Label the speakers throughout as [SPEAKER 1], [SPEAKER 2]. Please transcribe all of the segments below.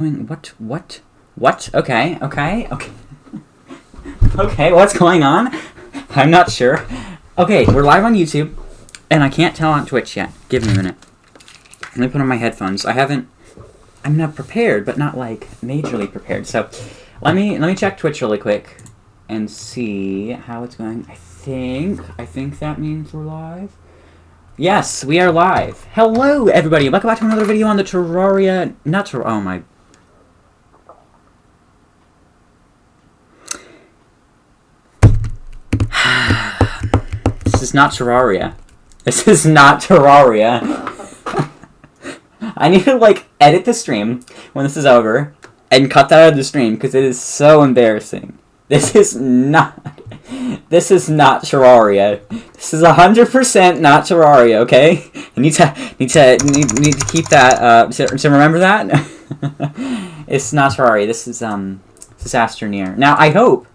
[SPEAKER 1] What? Okay. Okay, what's going on? I'm not sure. Okay, we're live on YouTube, and I can't tell on Twitch yet. Give me a minute. Let me put on my headphones. I'm not prepared, but not, like, majorly prepared. So, let me check Twitch really quick and see how it's going. I think that means we're live. Yes, we are live. Hello, everybody. Welcome back to another video on the Terraria... oh, my... This is not Terraria. This is not Terraria. I need to, like, edit the stream when this is over and cut that out of the stream because it is so embarrassing. This is not Terraria. This is 100% not Terraria, okay? I need to keep that, so remember that? It's not Terraria. This is Astroneer. Now, I hope,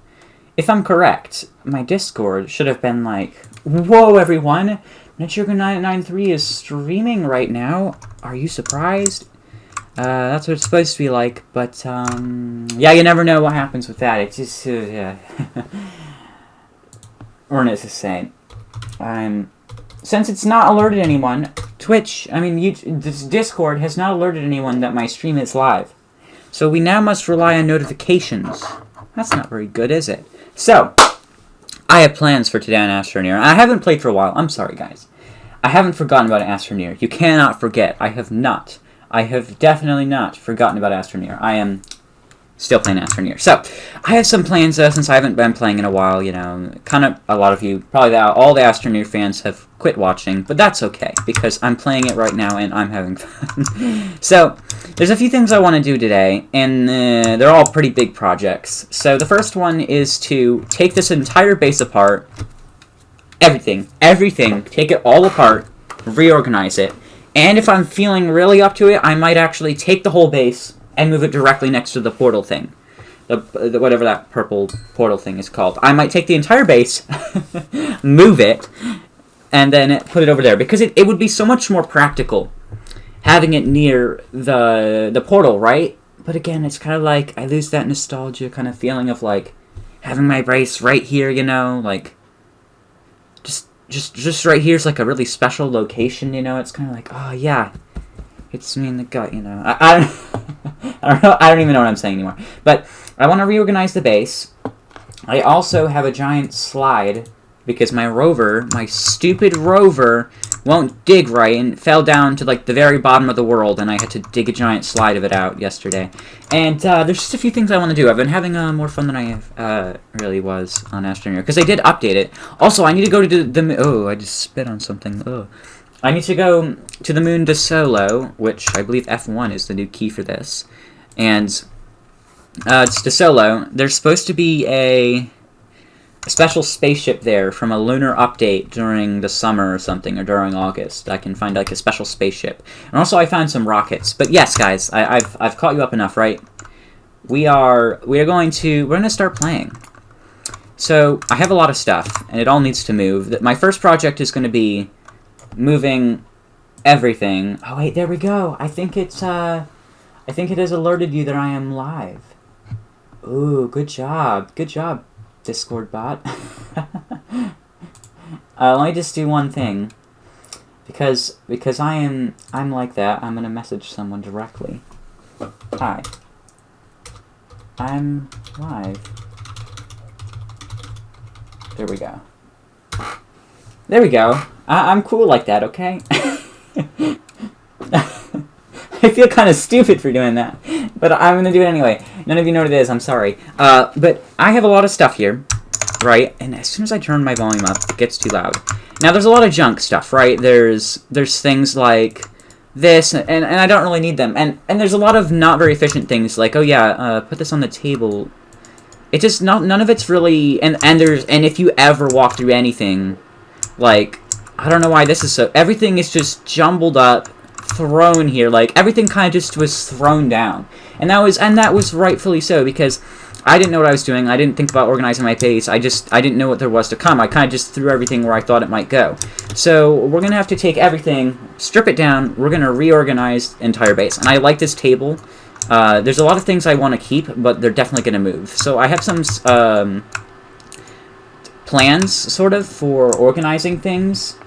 [SPEAKER 1] if I'm correct, my Discord should have been like, whoa, everyone! NetSugar993 is streaming right now. Are you surprised? That's what it's supposed to be like, but, yeah, you never know what happens with that. It's just, yeah. Or to say, since it's not alerted anyone, this Discord has not alerted anyone that my stream is live. So we now must rely on notifications. That's not very good, is it? So, I have plans for today on Astroneer. I haven't played for a while. I'm sorry, guys. I haven't forgotten about Astroneer. You cannot forget. I have definitely not forgotten about Astroneer. I am still playing Astroneer. So, I have some plans, since I haven't been playing in a while, you know. Kind of a lot of you, probably all the Astroneer fans have quit watching, but that's okay, because I'm playing it right now and I'm having fun. So, there's a few things I want to do today, and they're all pretty big projects. So, the first one is to take this entire base apart, everything, take it all apart, reorganize it, and if I'm feeling really up to it, I might actually take the whole base and move it directly next to the portal thing. The whatever that purple portal thing is called. I might take the entire base, move it, and then put it over there. Because it would be so much more practical having it near the portal, right? But again, it's kind of like, I lose that nostalgia kind of feeling of, like, having my base right here, you know? Like, just right here is, like, a really special location, you know? It's kind of like, oh, yeah. It's me in the gut, you know. I don't know. I don't even know what I'm saying anymore. But I want to reorganize the base. I also have a giant slide because my stupid rover, won't dig right and fell down to like the very bottom of the world, and I had to dig a giant slide of it out yesterday. And there's just a few things I want to do. I've been having more fun than I really was on Astroneer because they did update it. Also, I need to go to the oh, I just spit on something. Oh. I need to go to the moon de Solo, which I believe F1 is the new key for this. And it's de Solo. There's supposed to be a special spaceship there from a lunar update during the summer or something, or during August. I can find like a special spaceship. And also I found some rockets. But yes, guys, I've caught you up enough, right? We're going to start playing. So I have a lot of stuff, and it all needs to move. My first project is going to be moving everything. Oh wait, there we go. I think it has alerted you that I am live. Ooh, good job, Discord bot. Let me just do one thing, because I'm like that. I'm gonna message someone directly. Hi, I'm live. There we go. There we go. I'm cool like that, okay? I feel kind of stupid for doing that, but I'm gonna do it anyway. None of you know what it is, I'm sorry. But I have a lot of stuff here, right? And as soon as I turn my volume up, it gets too loud. Now, there's a lot of junk stuff, right? There's things like this, and I don't really need them. And there's a lot of not very efficient things, like, oh yeah, put this on the table. It just, none of it's really, and if you ever walk through anything, like, I don't know why this is so... Everything is just jumbled up, thrown here. Like, everything kind of just was thrown down. And that was rightfully so, because I didn't know what I was doing. I didn't think about organizing my base. I didn't know what there was to come. I kind of just threw everything where I thought it might go. So, we're going to have to take everything, strip it down. We're going to reorganize the entire base. And I like this table There's a lot of things I want to keep, but they're definitely going to move. So I have some plans, sort of, for organizing things.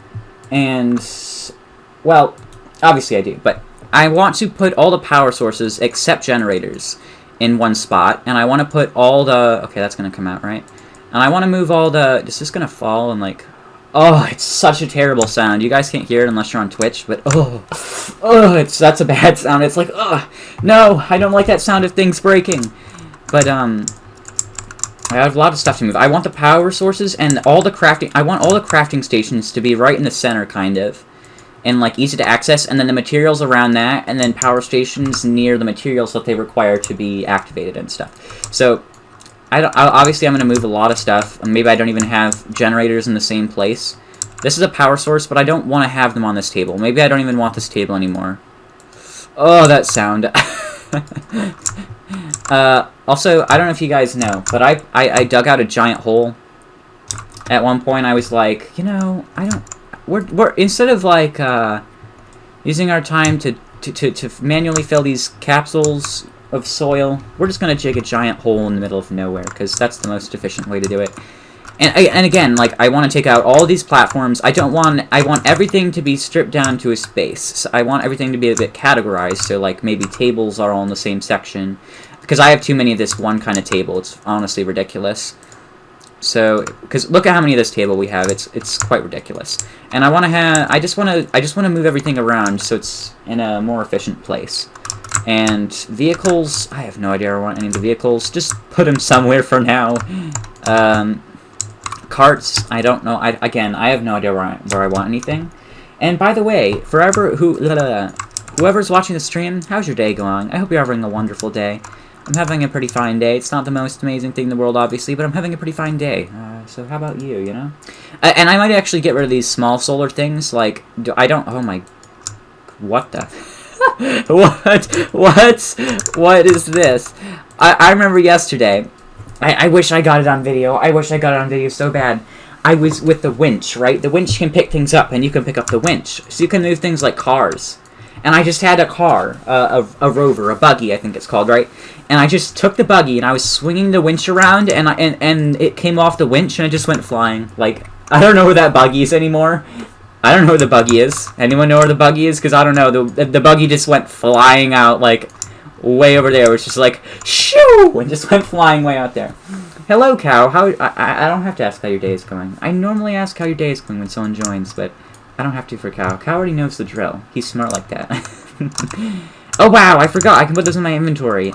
[SPEAKER 1] And, well, obviously I do. But I want to put all the power sources, except generators, in one spot. And I want to put all the... Okay, that's going to come out, right? And I want to move all the... Is this going to fall and, like... Oh, it's such a terrible sound. You guys can't hear it unless you're on Twitch, but that's a bad sound. It's like, no, I don't like that sound of things breaking. But I have a lot of stuff to move. I want the power sources and all the crafting. I want all the crafting stations to be right in the center, kind of, and like easy to access. And then the materials around that, and then power stations near the materials that they require to be activated and stuff. So. Obviously, I'm going to move a lot of stuff. Maybe I don't even have generators in the same place. This is a power source, but I don't want to have them on this table. Maybe I don't even want this table anymore. Oh, that sound. Also, I don't know if you guys know, but I dug out a giant hole. At one point, I was like, you know, we're instead of like using our time to manually fill these capsules of soil, we're just going to dig a giant hole in the middle of nowhere, because that's the most efficient way to do it. And again, like, I want to take out all these platforms. I want everything to be stripped down to a space. So I want everything to be a bit categorized, so, like, maybe tables are all in the same section. Because I have too many of this one kind of table. It's honestly ridiculous. So, because look at how many of this table we have. It's quite ridiculous. And I just want to move everything around so it's in a more efficient place. And vehicles, I have no idea where I want any of the vehicles. Just put them somewhere for now. Carts, I don't know. Again, I have no idea where I want anything. And by the way, whoever's watching the stream, how's your day going? I hope you're having a wonderful day. I'm having a pretty fine day. It's not the most amazing thing in the world, obviously, but I'm having a pretty fine day. So how about you, you know? And I might actually get rid of these small solar things. Like, oh my... What the... What is this? I remember yesterday, I wish I got it on video. I wish I got it on video so bad. I was with the winch, right? The winch can pick things up, and you can pick up the winch. So you can move things like cars. And I just had a car, a rover, a buggy, I think it's called, right? And I just took the buggy, and I was swinging the winch around, and it came off the winch, and it just went flying. Like, I don't know where that buggy is anymore. I don't know where the buggy is. Anyone know where the buggy is? Because I don't know. The buggy just went flying out, like, way over there. It's just like, shoo! And just went flying way out there. Hello, Cow. I don't have to ask how your day is going. I normally ask how your day is going when someone joins, but I don't have to for Cow. Cow already knows the drill. He's smart like that. Oh, wow! I forgot. I can put this in my inventory.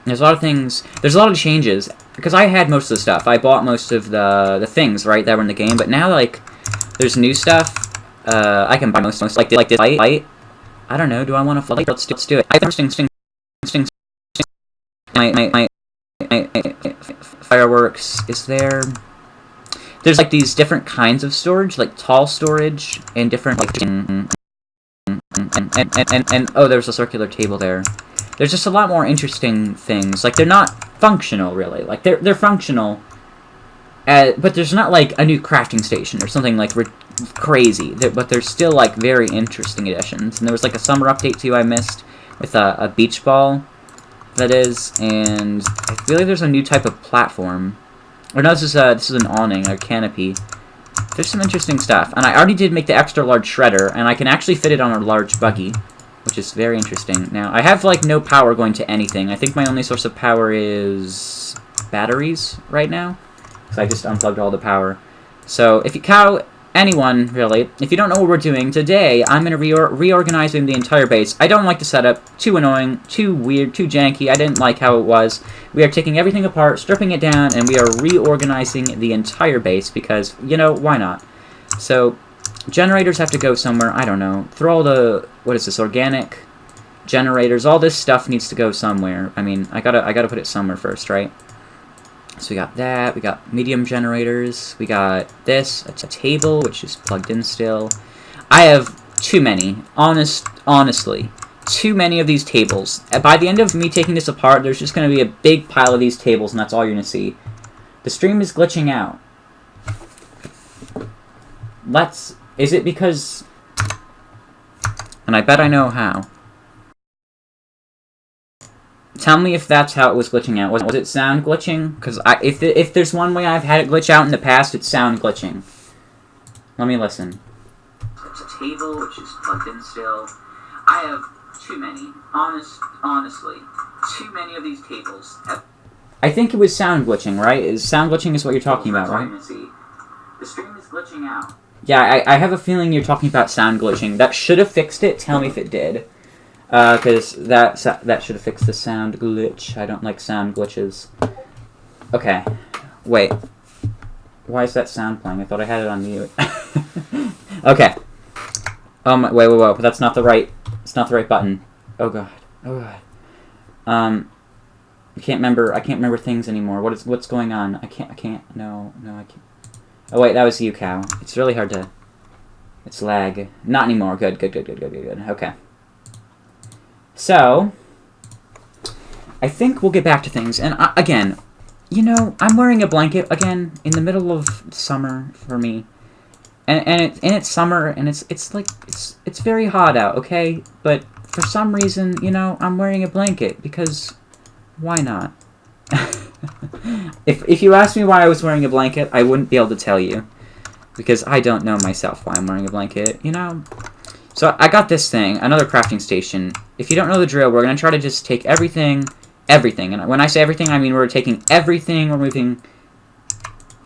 [SPEAKER 1] There's a lot of things. There's a lot of changes. Because I had most of the stuff. I bought most of the things, right, that were in the game. But now, like... There's new stuff. I can buy most like this light. I don't know. Do I want to flight? Let's do it. I have my fireworks. Is there? There's like these different kinds of storage, like tall storage and different like and oh, there's a circular table there. There's just a lot more interesting things. Like they're not functional really. Like they're functional. But there's not, like, a new crafting station or something, like, crazy. But there's still, like, very interesting additions. And there was, like, a summer update, too, I missed, with a beach ball, that is. And I feel like there's a new type of platform. Or no, this is an awning, or canopy. There's some interesting stuff. And I already did make the extra large shredder, and I can actually fit it on a large buggy, which is very interesting. Now, I have, like, no power going to anything. I think my only source of power is batteries right now. So I just unplugged all the power. So if you anyone really, if you don't know what we're doing today, I'm gonna reorganizing the entire base. I don't like the setup. Too annoying, too weird, too janky. I didn't like how it was. We are taking everything apart, stripping it down, and we are reorganizing the entire base because, you know, why not? So generators have to go somewhere. I don't know. Throw all the organic generators. All this stuff needs to go somewhere. I mean, I gotta put it somewhere first, right? So we got that, we got medium generators, we got this, it's a table, which is plugged in still. I have too many, honestly, too many of these tables. By the end of me taking this apart, there's just going to be a big pile of these tables, and that's all you're going to see. The stream is glitching out. Is it because... And I bet I know how. Tell me if that's how it was glitching out. Was it sound glitching? Because if there's one way I've had it glitch out in the past, it's sound glitching. Let me listen.
[SPEAKER 2] It's a table which is plugged in still. I have too many. Honestly, too many of these tables.
[SPEAKER 1] I think it was sound glitching, right? Sound glitching is what you're talking about, right?
[SPEAKER 2] The stream is glitching out.
[SPEAKER 1] Yeah, I have a feeling you're talking about sound glitching. That should have fixed it. Tell me if it did. Because that should have fixed the sound glitch. I don't like sound glitches. Okay. Wait. Why is that sound playing? I thought I had it on mute. Okay. Wait. That's not the right... It's not the right button. Oh god. Oh god. I can't remember things anymore. What's going on? I can't. No, I can't. Oh wait, that was you, cow. It's really hard to... It's lag. Not anymore. Good. Okay. So, I think we'll get back to things. And again, you know, I'm wearing a blanket again in the middle of summer for me. And it's summer, and it's like it's very hot out, okay? But for some reason, you know, I'm wearing a blanket because why not? If you asked me why I was wearing a blanket, I wouldn't be able to tell you because I don't know myself why I'm wearing a blanket, you know? So I got this thing, another crafting station. If you don't know the drill, we're going to try to just take everything. And when I say everything, I mean we're taking everything, we're moving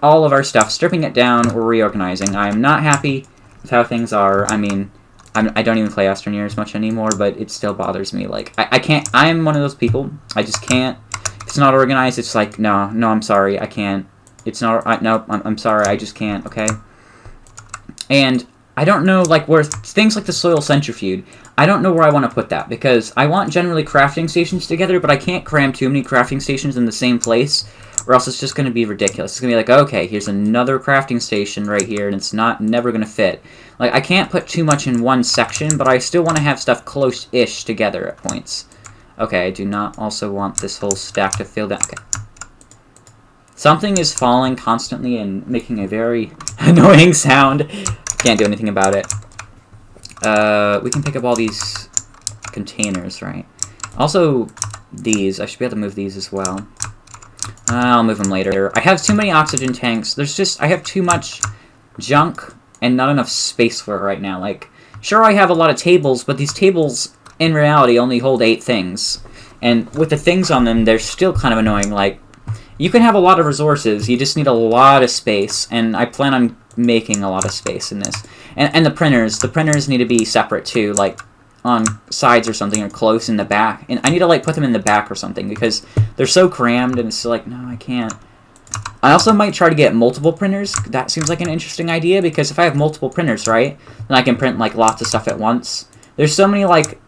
[SPEAKER 1] all of our stuff, stripping it down, we're reorganizing. I am not happy with how things are. I mean, I don't even play Astroneer as much anymore, but it still bothers me. Like, I can't, I'm one of those people, I just can't. If it's not organized, it's like, no, I'm sorry, I can't. It's not, no, I'm sorry, I just can't, okay? And I don't know, like, where things like the soil centrifuge, I don't know where I want to put that, because I want generally crafting stations together, but I can't cram too many crafting stations in the same place, or else it's just going to be ridiculous. It's going to be like, okay, here's another crafting station right here, and it's never going to fit. Like, I can't put too much in one section, but I still want to have stuff close-ish together at points. Okay, I do not also want this whole stack to fill down. Okay. Something is falling constantly and making a very annoying sound. Can't do anything about it. We can pick up all these containers, right? Also, these. I should be able to move these as well. I'll move them later. I have too many oxygen tanks. I have too much junk and not enough space for it right now. Like, sure, I have a lot of tables, but these tables, in reality, only hold 8 things. And with the things on them, they're still kind of annoying. Like, you can have a lot of resources, you just need a lot of space, and I plan on making a lot of space in this. And the printers need to be separate too, like on sides or something, or close in the back. And I need to like put them in the back or something, because they're so crammed, and it's like, no, I can't. I also might try to get multiple printers. That seems like an interesting idea, because if I have multiple printers, right, then I can print like lots of stuff at once. There's so many like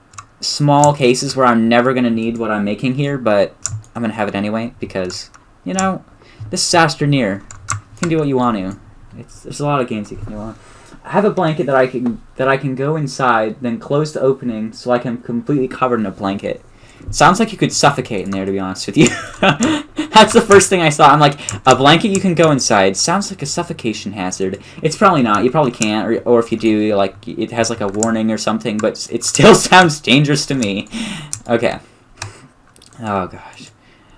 [SPEAKER 1] small cases where I'm never going to need what I'm making here, but I'm going to have it anyway, because, you know, this is Astroneer. You can do what you want to. There's a lot of games you can do on. I have a blanket that I can go inside, then close the opening so I can completely covered in a blanket. Sounds like you could suffocate in there, to be honest with you. That's the first thing I saw. I'm like, a blanket you can go inside sounds like a suffocation hazard. It's probably not. You probably can't, or if you do, like, it has like a warning or something, but it still sounds dangerous to me. Okay. Oh gosh.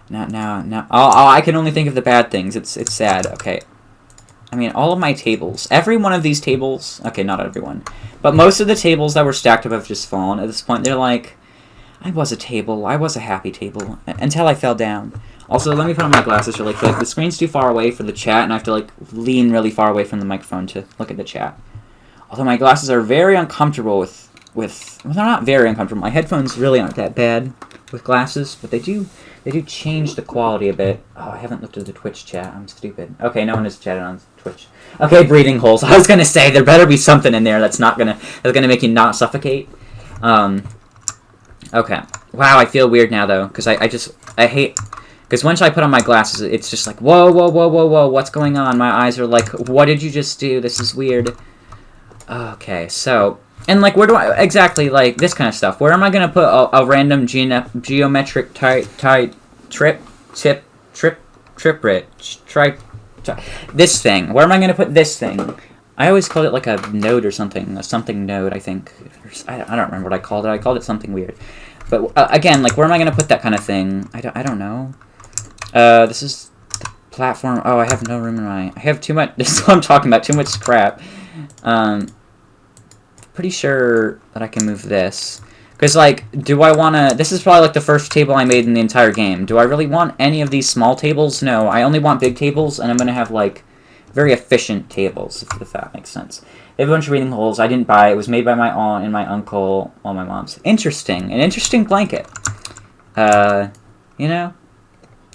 [SPEAKER 1] Now. Oh, I can only think of the bad things. It's sad. Okay. I mean, all of my tables. Every one of these tables... Okay, not everyone. But most of the tables that were stacked up have just fallen. At this point, they're like... I was a table. I was a happy table. Until I fell down. Also, let me put on my glasses really quick. The screen's too far away for the chat, and I have to, like, lean really far away from the microphone to look at the chat. Although my glasses are very uncomfortable with... Well, they're not very uncomfortable. My headphones really aren't that bad with glasses, but they do change the quality a bit. Oh, I haven't looked at the Twitch chat. I'm stupid. Okay, no one has chatted on Twitch. Okay, breathing holes. I was gonna say there better be something in there that's gonna make you not suffocate. Okay. Wow, I feel weird now though, because I hate, because once I put on my glasses, it's just like, whoa, what's going on? My eyes are like, what did you just do? This is weird. Okay, so. And, like, where do I... Exactly, like, this kind of stuff. Where am I going to put a random geometric this thing. Where am I going to put this thing? I always called it, like, a node or something. A something node, I think. I don't remember what I called it. I called it something weird. But again, like, where am I going to put that kind of thing? I don't know. This is the platform. Oh, I have no room in my... I have too much... This is what I'm talking about. Too much scrap. Pretty sure that I can move this. Because, like, do I want to... This is probably, like, the first table I made in the entire game. Do I really want any of these small tables? No, I only want big tables, and I'm going to have, like, very efficient tables, if that makes sense. They have a bunch of reading holes. I didn't buy it. It was made by my aunt and my uncle. Well, my mom's. Interesting. An interesting blanket. You know?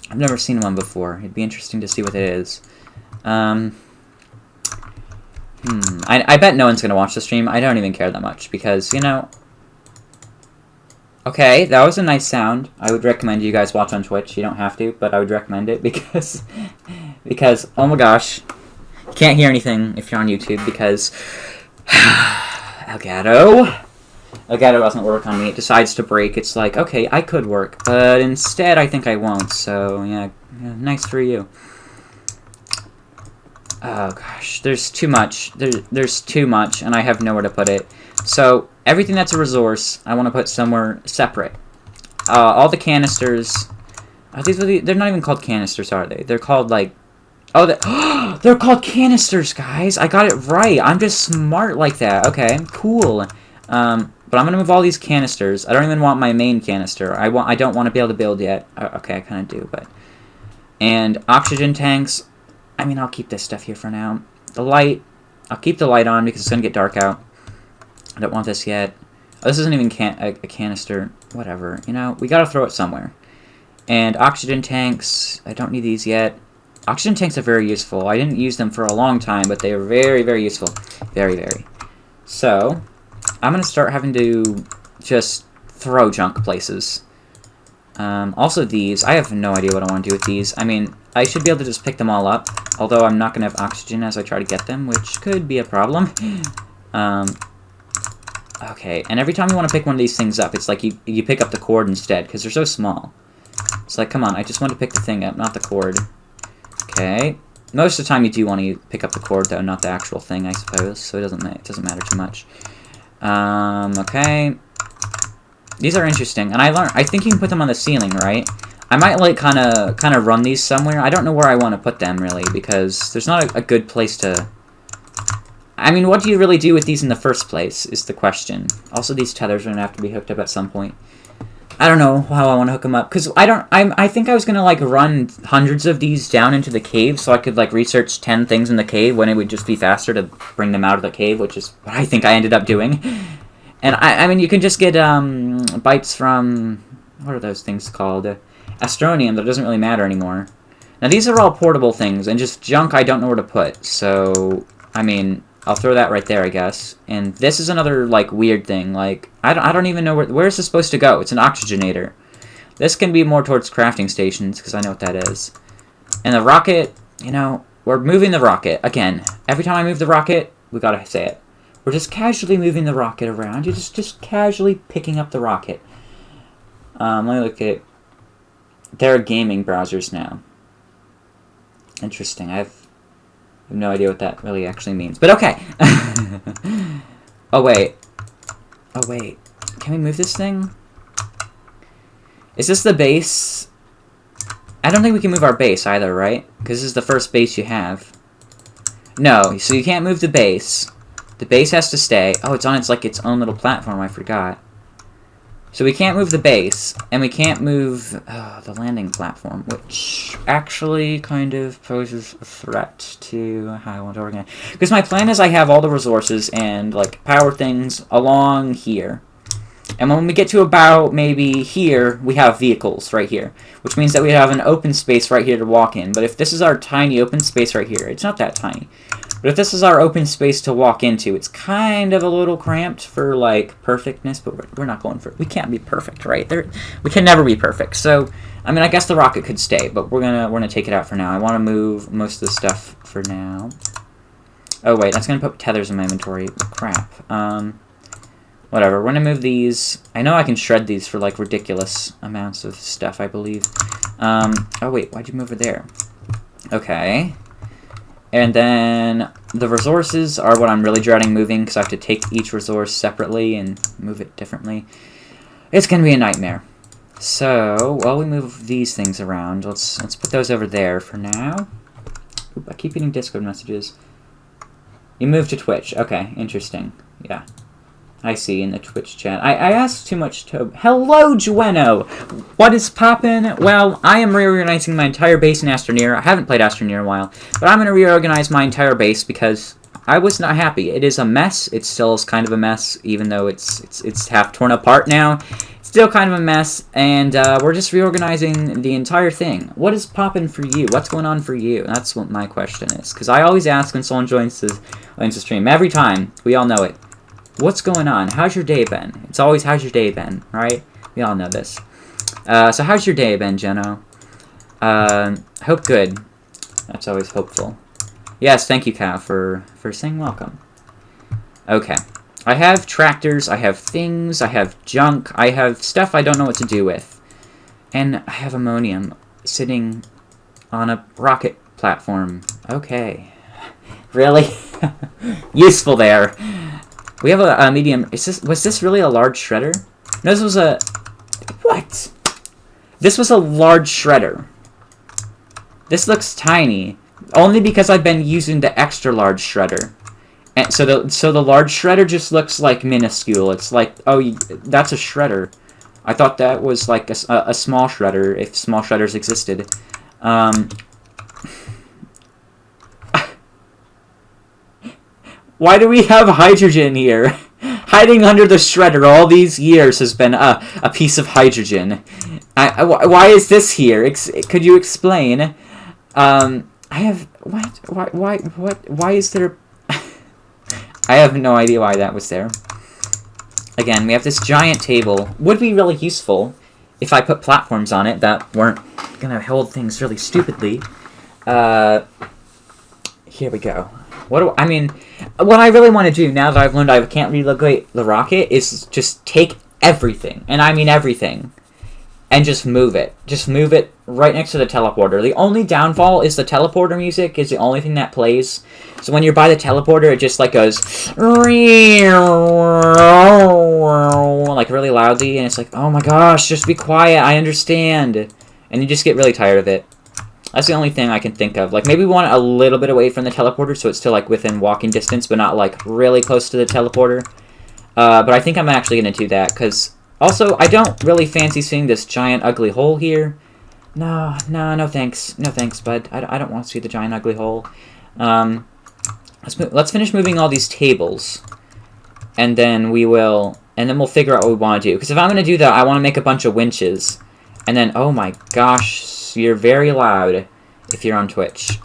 [SPEAKER 1] I've never seen one before. It'd be interesting to see what it is. I bet no one's going to watch the stream. I don't even care that much, because, you know... Okay, that was a nice sound. I would recommend you guys watch on Twitch. You don't have to, but I would recommend it, because... because, oh my gosh... You can't hear anything if you're on YouTube because Elgato doesn't work on me. It decides to break. It's like, okay, I could work, but instead I think I won't. So, yeah nice for you. Oh, gosh. There's too much. There's too much, and I have nowhere to put it. So, everything that's a resource, I want to put somewhere separate. All the canisters... They're not even called canisters, are they? They're called, like... Oh, they're called canisters, guys. I got it right. I'm just smart like that. Okay, cool. But I'm gonna move all these canisters. I don't even want my main canister. I don't want to be able to build yet. Okay, I kind of do, but... And oxygen tanks. I mean, I'll keep this stuff here for now. The light. I'll keep the light on because it's gonna get dark out. I don't want this yet. Oh, this isn't even a canister. Whatever. You know, we gotta throw it somewhere. And oxygen tanks. I don't need these yet. Oxygen tanks are very useful. I didn't use them for a long time, but they are very, very useful. Very, very. So, I'm going to start having to just throw junk places. Also these. I have no idea what I want to do with these. I mean, I should be able to just pick them all up, although I'm not going to have oxygen as I try to get them, which could be a problem. Okay, and every time you want to pick one of these things up, it's like you pick up the cord instead, because they're so small. It's like, come on, I just want to pick the thing up, not the cord. Okay. Most of the time you do want to pick up the cord, though, not the actual thing, I suppose. So it doesn't matter too much. Okay. These are interesting, and I think you can put them on the ceiling, right? I might, like, kind of run these somewhere. I don't know where I want to put them, really, because there's not a good place to... I mean, what do you really do with these in the first place, is the question. Also, these tethers are going to have to be hooked up at some point. I don't know how I want to hook them up, because I think I was going to, like, run hundreds of these down into the cave, so I could, like, research 10 things in the cave, when it would just be faster to bring them out of the cave, which is what I think I ended up doing. And, I mean, you can just get, bites from, what are those things called? Astroneer, that doesn't really matter anymore. Now, these are all portable things, and just junk I don't know where to put, so, I mean... I'll throw that right there, I guess. And this is another, like, weird thing. Like, I don't even know where is this supposed to go? It's an oxygenator. This can be more towards crafting stations, because I know what that is. And the rocket, you know, we're moving the rocket. Again, every time I move the rocket, we gotta say it. We're just casually moving the rocket around. You're just casually picking up the rocket. Let me look at... There are gaming browsers now. Interesting. I have no idea what that really actually means. But okay. Oh, wait. Oh, wait. Can we move this thing? Is this the base? I don't think we can move our base either, right? Because this is the first base you have. No, so you can't move the base. The base has to stay. Oh, it's on its own little platform. I forgot. So we can't move the base, and we can't move the landing platform, which actually kind of poses a threat to how I want to organize. Because my plan is I have all the resources and, like, power things along here. And when we get to about maybe here, we have vehicles right here. Which means that we have an open space right here to walk in. But if this is our tiny open space right here, it's not that tiny. But if this is our open space to walk into, it's kind of a little cramped for, like, perfectness, but we're not going for it. We can't be perfect, right? We can never be perfect. So, I mean, I guess the rocket could stay, but we're gonna take it out for now. I want to move most of the stuff for now. Oh, wait, that's gonna put tethers in my inventory. Crap. Whatever, we're gonna move these. I know I can shred these for, like, ridiculous amounts of stuff, I believe. Oh, wait, why'd you move it there? Okay. And then the resources are what I'm really dreading moving, because I have to take each resource separately and move it differently. It's gonna be a nightmare. So, while we move these things around, let's put those over there for now. Oop, I keep getting Discord messages. You moved to Twitch. Okay, interesting. Yeah. I see in the Twitch chat. I asked too much to... Hello, Jueno! What is poppin'? Well, I am reorganizing my entire base in Astroneer. I haven't played Astroneer in a while, but I'm going to reorganize my entire base because I was not happy. It is a mess. It still is kind of a mess, even though it's half torn apart now. It's still kind of a mess, and we're just reorganizing the entire thing. What is poppin' for you? What's going on for you? That's what my question is, because I always ask when someone joins the stream. Every time. We all know it. What's going on? How's your day been? It's always, how's your day been, right? We all know this. So how's your day been, Jeno? Hope good. That's always hopeful. Yes, thank you, Cow, for saying welcome. Okay. I have tractors, I have things, I have junk, I have stuff I don't know what to do with. And I have ammonium sitting on a rocket platform. Okay. Really? Useful there. We have a medium... Was this really a large shredder? No, this was a... What? This was a large shredder. This looks tiny. Only because I've been using the extra large shredder. And so the large shredder just looks like minuscule. It's like, oh, that's a shredder. I thought that was like a small shredder, if small shredders existed. Why do we have hydrogen here? Hiding under the shredder all these years has been a piece of hydrogen. Why is this here? Could you explain? I have... What? Why is there... I have no idea why that was there. Again, we have this giant table. Would be really useful if I put platforms on it that weren't gonna hold things really stupidly. Here we go. What I really want to do now that I've learned I can't relocate the rocket is just take everything, and I mean everything, and just move it. Just move it right next to the teleporter. The only downfall is the teleporter music is the only thing that plays. So when you're by the teleporter, it just like goes like really loudly, and it's like, oh my gosh, just be quiet, I understand. And you just get really tired of it. That's the only thing I can think of. Like, maybe we want it a little bit away from the teleporter, so it's still, like, within walking distance, but not, like, really close to the teleporter. But I think I'm actually going to do that, because... Also, I don't really fancy seeing this giant ugly hole here. No thanks. No thanks, bud. I don't want to see the giant ugly hole. Let's finish moving all these tables. And then we'll figure out what we want to do. Because if I'm going to do that, I want to make a bunch of winches. And then, oh my gosh... You're very loud if you're on Twitch.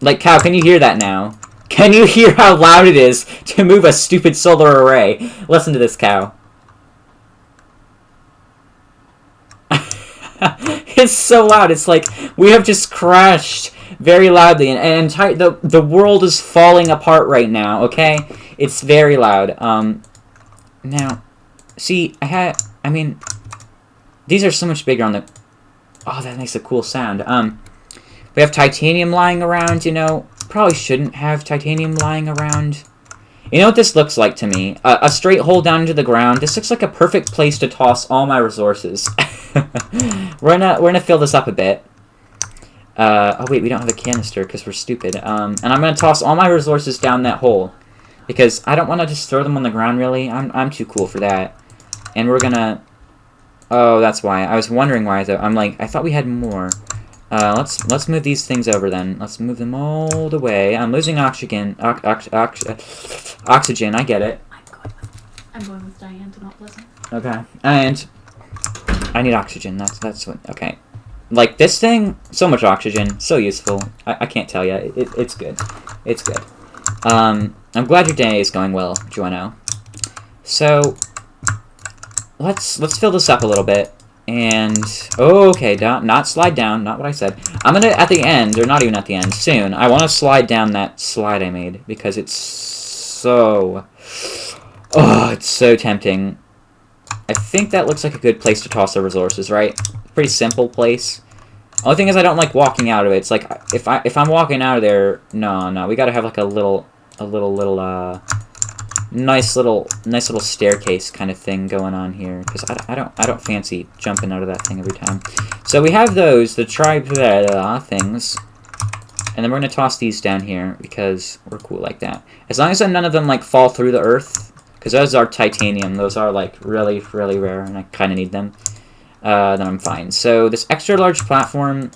[SPEAKER 1] Like, Cow, can you hear that now? Can you hear how loud it is to move a stupid solar array? Listen to this, Cow. It's so loud. It's like we have just crashed very loudly, and the world is falling apart right now, okay? It's very loud. Now, see, these are so much bigger on the... Oh, that makes a cool sound. We have titanium lying around, you know. Probably shouldn't have titanium lying around. You know what this looks like to me? A straight hole down into the ground. This looks like a perfect place to toss all my resources. We're gonna fill this up a bit. Oh wait, we don't have a canister because we're stupid. And I'm gonna toss all my resources down that hole. Because I don't want to just throw them on the ground, really. I'm too cool for that. And we're gonna... Oh, that's why. I was wondering why, though. I'm like, I thought we had more. Let's move these things over, then. Let's move them all the way. I'm losing oxygen. Oxygen, I get it.
[SPEAKER 3] I'm going with Diane to not listen.
[SPEAKER 1] Okay. And I need oxygen. That's what... Okay. Like, this thing, so much oxygen. So useful. I can't tell you. It's good. It's good. I'm glad your day is going well, Joanno. So... Let's fill this up a little bit, and okay, not slide down, not what I said. I'm gonna at the end, or not even at the end, soon. I want to slide down that slide I made because it's so, it's so tempting. I think that looks like a good place to toss the resources, right? Pretty simple place. Only thing is I don't like walking out of it. It's like if I'm walking out of there, no, we gotta have like a little nice little staircase kind of thing going on here, because I don't fancy jumping out of that thing every time. So we have those, the things, and then we're gonna toss these down here because we're cool like that. As long as none of them like fall through the earth, because those are titanium. Those are like really rare, and I kind of need them. Then I'm fine. So this extra large platform,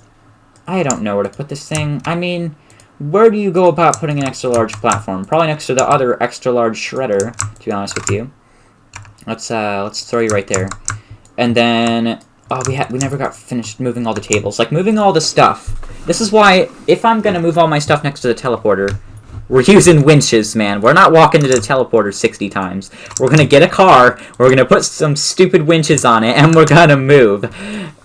[SPEAKER 1] I don't know where to put this thing. I mean, where do you go about putting an extra large platform? Probably next to the other extra large shredder, to be honest with you. Let's throw you right there. And then, oh, we never got finished moving all the tables. Like, moving all the stuff. This is why, if I'm gonna move all my stuff next to the teleporter, we're using winches, man. We're not walking to the teleporter 60 times. We're gonna get a car, we're gonna put some stupid winches on it, and we're gonna move.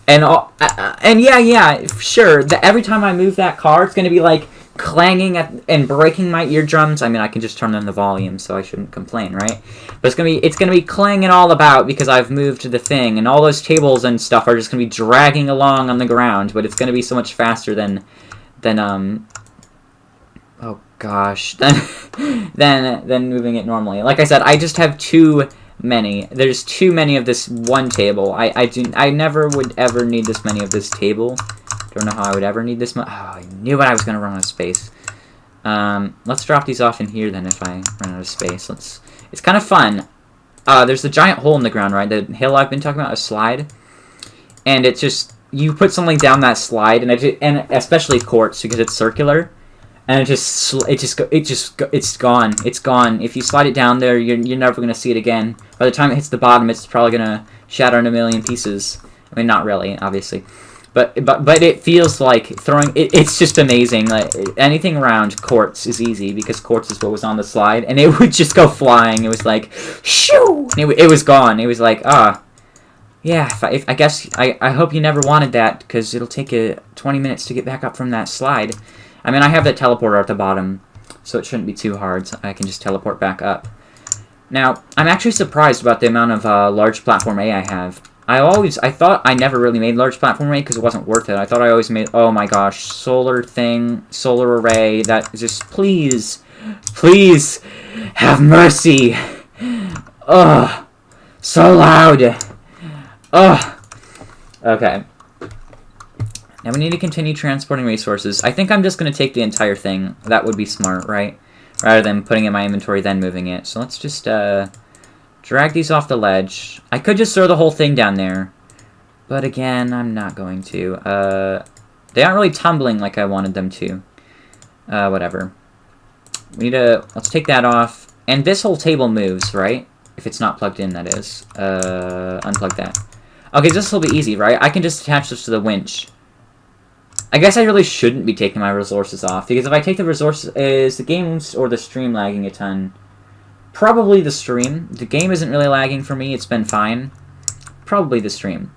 [SPEAKER 1] And yeah, sure, every time I move that car, it's gonna be like clanging and breaking my eardrums. I mean, I can just turn down the volume, so I shouldn't complain, right? But it's gonna be clanging all about because I've moved the thing, and all those tables and stuff are just gonna be dragging along on the ground. But it's gonna be so much faster than oh gosh, than moving it normally. Like I said, I just have too many. There's too many of this one table. I never would ever need this many of this table. Don't know how I would ever need this much. Oh, I knew I was going to run out of space. Let's drop these off in here then if I run out of space. It's kind of fun. There's the giant hole in the ground, right? The hill I've been talking about, a slide. And it's just, you put something down that slide, and especially quartz because it's circular. And it's gone. It's gone. If you slide it down there, you're never going to see it again. By the time it hits the bottom, it's probably going to shatter in a million pieces. I mean, not really, obviously. But it feels like throwing... It's just amazing. Like, anything around quartz is easy, because quartz is what was on the slide, and it would just go flying. It was like, shoo! And it was gone. It was like, yeah, I guess... I hope you never wanted that, because it'll take you 20 minutes to get back up from that slide. I mean, I have that teleporter at the bottom, so it shouldn't be too hard. So I can just teleport back up. Now, I'm actually surprised about the amount of large platform A I have. I thought I never really made large platform array because it wasn't worth it. I thought I always made, oh my gosh, solar array, that just, please, have mercy. Ugh, so loud. Ugh. Okay. Now we need to continue transporting resources. I think I'm just going to take the entire thing. That would be smart, right? Rather than putting it in my inventory, then moving it. So let's just, drag these off the ledge. I could just throw the whole thing down there. But again, I'm not going to. They aren't really tumbling like I wanted them to. Whatever. We need to... Let's take that off. And this whole table moves, right? If it's not plugged in, that is. Unplug that. Okay, this will be easy, right? I can just attach this to the winch. I guess I really shouldn't be taking my resources off. Because if I take the resources... Is the game or the stream lagging a ton? Probably the stream. The game isn't really lagging for me. It's been fine. Probably the stream.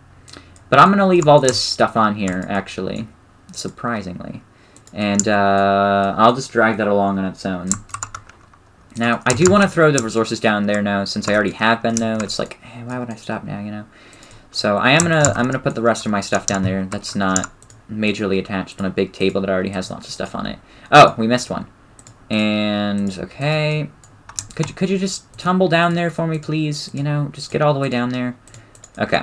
[SPEAKER 1] But I'm going to leave all this stuff on here, actually. Surprisingly. And I'll just drag that along on its own. Now, I do want to throw the resources down there now, since I already have been, though. It's like, hey, why would I stop now, you know? So I'm gonna put the rest of my stuff down there. That's not majorly attached on a big table that already has lots of stuff on it. Oh, we missed one. And, okay... Could you just tumble down there for me, please? You know, just get all the way down there. Okay.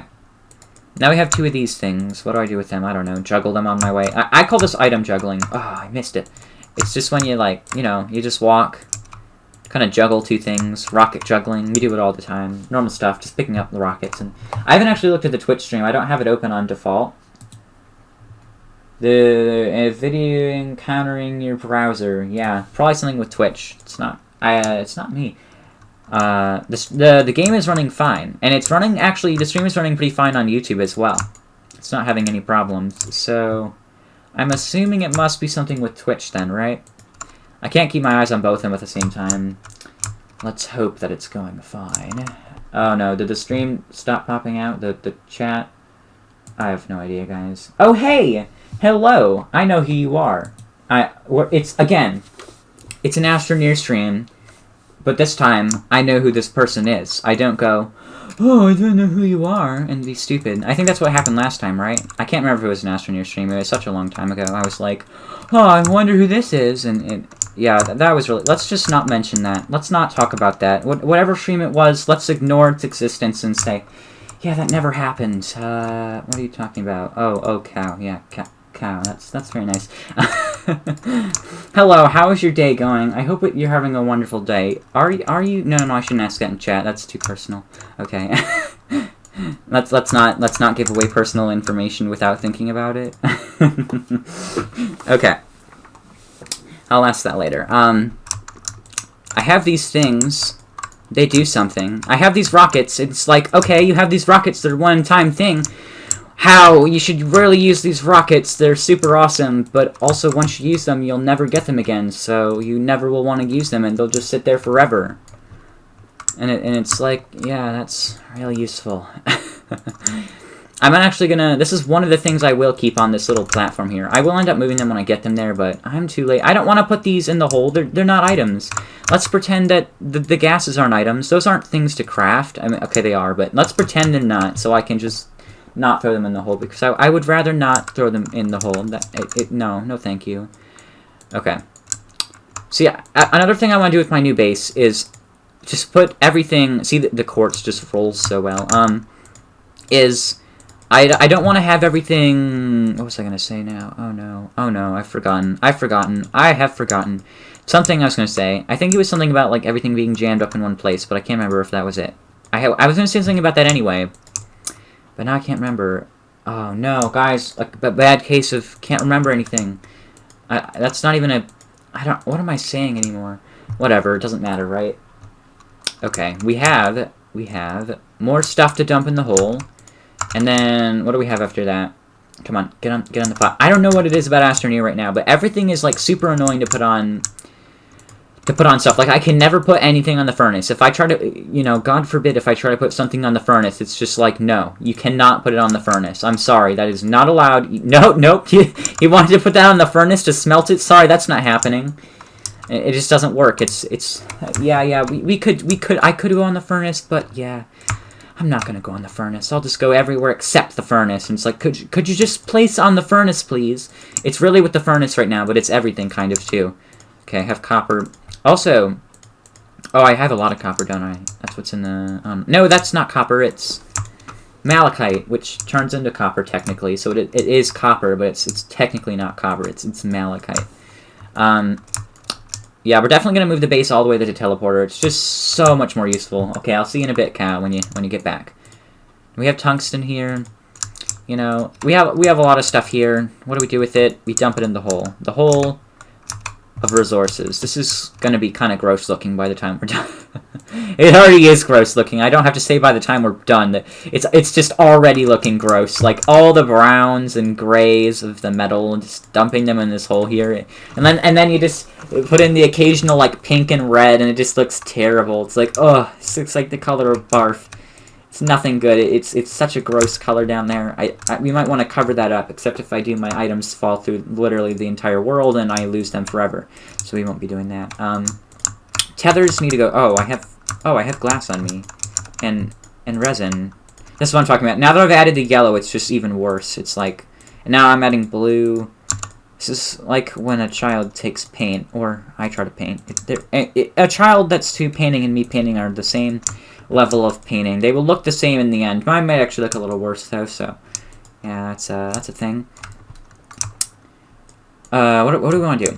[SPEAKER 1] Now we have two of these things. What do I do with them? I don't know. Juggle them on my way. I call this item juggling. Oh, I missed it. It's just when you, like, you know, you just walk, kind of juggle two things. Rocket juggling. We do it all the time. Normal stuff. Just picking up the rockets. And I haven't actually looked at the Twitch stream. I don't have it open on default. The video encountering your browser. Yeah, probably something with Twitch. It's not me. The game is running fine. And it's running, actually, the stream is running pretty fine on YouTube as well. It's not having any problems. So, I'm assuming it must be something with Twitch then, right? I can't keep my eyes on both of them at the same time. Let's hope that it's going fine. Oh no, did the stream stop popping out? The chat? I have no idea, guys. Oh, hey! Hello! I know who you are. It's an Astroneer stream, but this time, I know who this person is. I don't go, oh, I don't know who you are, and be stupid. I think that's what happened last time, right? I can't remember if it was an Astroneer stream. It was such a long time ago. I was like, oh, I wonder who this is, and yeah, that was really... Let's just not mention that. Let's not talk about that. Whatever stream it was, let's ignore its existence and say, yeah, that never happened. What are you talking about? Oh, cow. Yeah, cow. That's very nice. Hello, how is your day going? I hope you're having a wonderful day. Are you... No, I shouldn't ask that in chat. That's too personal. Okay. let's not give away personal information without thinking about it. Okay. I'll ask that later. I have these things. They do something. I have these rockets. It's like, okay, you have these rockets. They're one-time thing. How? You should really use these rockets. They're super awesome. But also, once you use them, you'll never get them again. So you never will want to use them, and they'll just sit there forever. And it's like, yeah, that's really useful. I'm actually gonna... This is one of the things I will keep on this little platform here. I will end up moving them when I get them there, but I'm too late. I don't want to put these in the hole. They're not items. Let's pretend that the gases aren't items. Those aren't things to craft. I mean, okay, they are, but let's pretend they're not, so I can just not throw them in the hole, because I would rather not throw them in the hole. No, thank you. Okay. So yeah, another thing I want to do with my new base is just put everything... See, the quartz just rolls so well. I don't want to have everything... What was I going to say now? Oh no, I've forgotten. I have forgotten. Something I was going to say. I think it was something about, like, everything being jammed up in one place, but I can't remember if that was it. I was going to say something about that anyway, but now I can't remember. Oh no, guys, like, a bad case of can't remember anything. That's not even a... What am I saying anymore? Whatever, it doesn't matter, right? Okay, we have more stuff to dump in the hole. And then, what do we have after that? Come on, get on the pot. I don't know what it is about Astroneer right now, but everything is, like, super annoying to put on stuff. Like, I can never put anything on the furnace. If I try to, you know, God forbid if I try to put something on the furnace, it's just like, no, you cannot put it on the furnace. I'm sorry, that is not allowed. Nope, you wanted to put that on the furnace to smelt it? Sorry, that's not happening. It just doesn't work. Yeah, I could go on the furnace, but yeah. I'm not gonna go on the furnace. I'll just go everywhere except the furnace. And it's like, could you just place on the furnace, please? It's really with the furnace right now, but it's everything kind of too. Okay, I have copper. Also, oh, I have a lot of copper, don't I? That's what's in the... no, that's not copper. It's malachite, which turns into copper technically. So it is copper, but it's technically not copper. It's malachite. Yeah, we're definitely going to move the base all the way to the teleporter. It's just so much more useful. Okay, I'll see you in a bit, Cal, when you get back. We have tungsten here. You know, we have a lot of stuff here. What do we do with it? We dump it in the hole. The hole of resources. This is going to be kind of gross looking by the time we're done. It already is gross looking. I don't have to say by the time we're done that it's just already looking gross. Like all the browns and grays of the metal, and just dumping them in this hole here, and then you just put in the occasional like pink and red, and it just looks terrible. It's like, oh, it looks like the color of barf. It's nothing good. It's such a gross color down there. We might want to cover that up, except if I do, my items fall through literally the entire world and I lose them forever. So we won't be doing that. Tethers need to go. Oh, I have glass on me, and resin. This is what I'm talking about. Now that I've added the yellow, it's just even worse. It's like, and now I'm adding blue. This is like when a child takes paint, or I try to paint. A child that's too painting and me painting are the same level of painting. They will look the same in the end. Mine might actually look a little worse though. So, yeah, that's a thing. What do we want to do?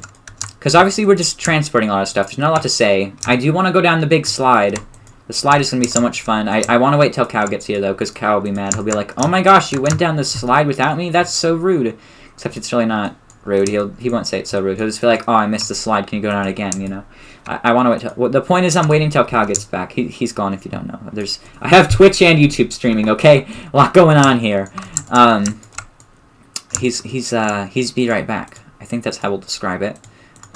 [SPEAKER 1] Because obviously we're just transporting a lot of stuff. There's not a lot to say. I do want to go down the big slide. The slide is going to be so much fun. I want to wait till Cow gets here, though, because Cow will be mad. He'll be like, oh my gosh, you went down the slide without me? That's so rude. Except it's really not rude. He won't say it's so rude. He'll just be like, oh, I missed the slide. Can you go down again, you know? I want to wait till... Well, the point is I'm waiting till Cow gets back. He's gone if you don't know. I have Twitch and YouTube streaming, okay? A lot going on here. He's be right back. I think that's how we'll describe it.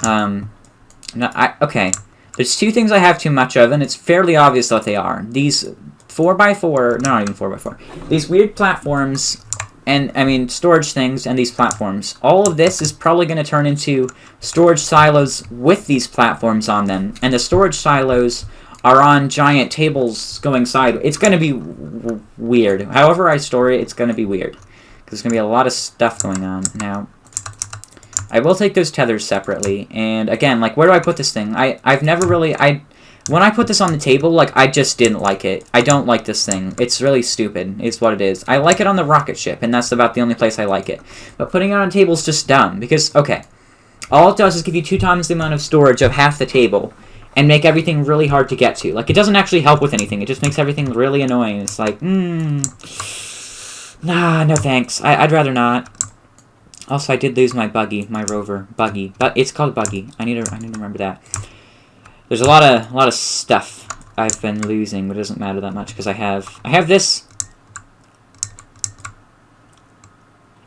[SPEAKER 1] Okay. There's two things I have too much of, and it's fairly obvious what they are. These 4x4, no, not even 4x4. These weird platforms, and, I mean, storage things, and these platforms. All of this is probably going to turn into storage silos with these platforms on them, and the storage silos are on giant tables going sideways. It's going to be weird. However I store it, it's going to be weird. Because there's going to be a lot of stuff going on. Now, I will take those tethers separately. And again, like, where do I put this thing? I've never really... When I put this on the table, like, I just didn't like it. I don't like this thing. It's really stupid, is what it is. I like it on the rocket ship, and that's about the only place I like it. But putting it on a table is just dumb, because, okay, all it does is give you 2 times the amount of storage of half the table, and make everything really hard to get to. Like, it doesn't actually help with anything. It just makes everything really annoying. It's like, nah, no thanks. I'd rather not. Also, I did lose my buggy, my rover. Buggy. But it's called buggy. I need to remember that. There's a lot of stuff I've been losing, but it doesn't matter that much because I have this.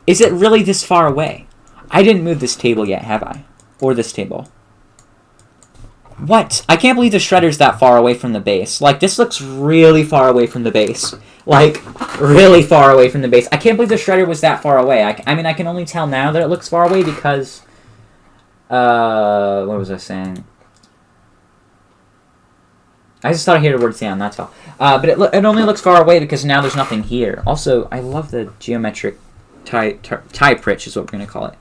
[SPEAKER 1] Is it really this far away? I didn't move this table yet, have I? Or this table? What? I can't believe the shredder's that far away from the base. Like, this looks really far away from the base. Like, really far away from the base. I can't believe the shredder was that far away. I mean, I can only tell now that it looks far away because... what was I saying? I just thought I heard the word sound, that's all. But it only looks far away because now there's nothing here. Also, I love the geometric tie pritch is what we're going to call it.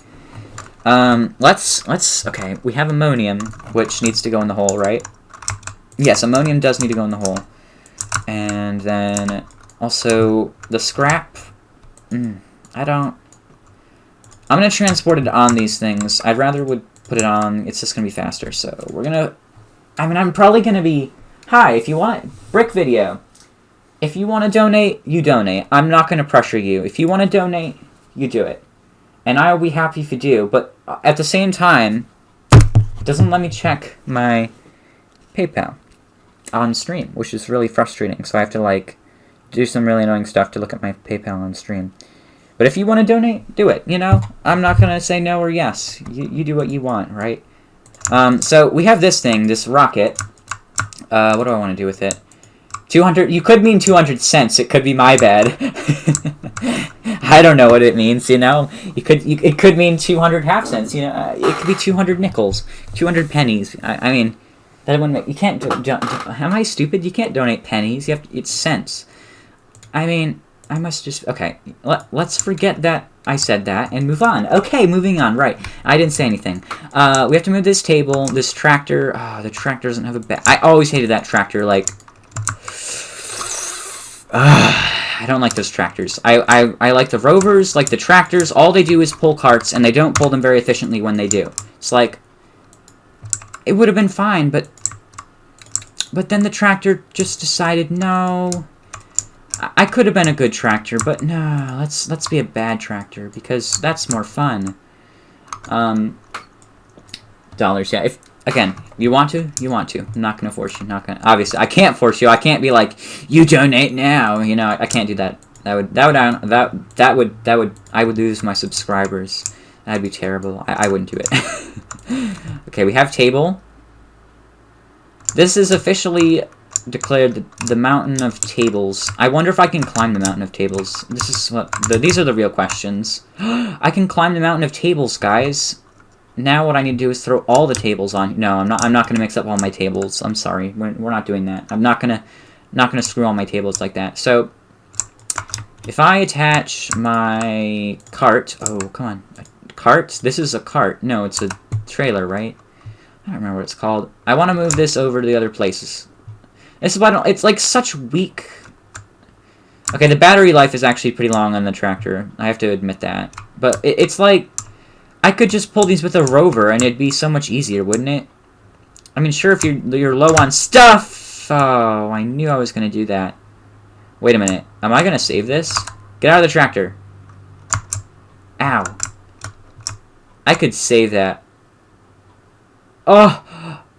[SPEAKER 1] Okay, we have ammonium, which needs to go in the hole, right? Yes, ammonium does need to go in the hole. And then, also, the scrap. I'm going to transport it on these things. I'd rather would put it on, it's just going to be faster. So, we're going to, I'm probably going to be, hi, if you want, brick video. If you want to donate, you donate. I'm not going to pressure you. If you want to donate, you do it. And I will be happy if you do. But at the same time, it doesn't let me check my PayPal on stream, which is really frustrating. So I have to, like, do some really annoying stuff to look at my PayPal on stream. But if you want to donate, do it, you know? I'm not going to say no or yes. You do what you want, right? So we have this thing, this rocket. What do I want to do with it? 200, you could mean 200 cents. It could be my bad. I don't know what it means, you know? It could mean 200 half cents, you know? It could be 200 nickels, 200 pennies. I mean, that wouldn't make, you can't, am I stupid? You can't donate pennies. You have to, it's cents. I mean, I must just, okay, let's forget that I said that and move on. Okay, moving on, right. I didn't say anything. We have to move this table, this tractor. Oh, the tractor doesn't have a bed. I always hated that tractor, like, I don't like those tractors. I like the rovers, like the tractors. All they do is pull carts, and they don't pull them very efficiently when they do. It's like, it would have been fine, but then the tractor just decided, no, I could have been a good tractor, but no, let's be a bad tractor, because that's more fun. Dollars, yeah. If, again, you want to, you want to. I'm not going to force you. Obviously, I can't force you. I can't be like, you donate now. You know, I can't do that. I would lose my subscribers. That'd be terrible. I wouldn't do it. Okay, we have table. This is officially declared the mountain of tables. I wonder if I can climb the mountain of tables. This is what these are the real questions. I can climb the mountain of tables, guys. Now what I need to do is throw all the tables on. No, I'm not going to mix up all my tables. I'm sorry. We're not doing that. I'm not going to screw all my tables like that. So if I attach my cart, oh, come on. A cart? This is a cart. No, it's a trailer, right? I don't remember what it's called. I want to move this over to the other places. This is why it's like such weak. Okay, the battery life is actually pretty long on the tractor. I have to admit that. But it's like, I could just pull these with a rover and it'd be so much easier, wouldn't it? I mean, sure, if you're low on stuff. Oh, I knew I was going to do that. Wait a minute. Am I going to save this? Get out of the tractor. Ow. I could save that. Oh,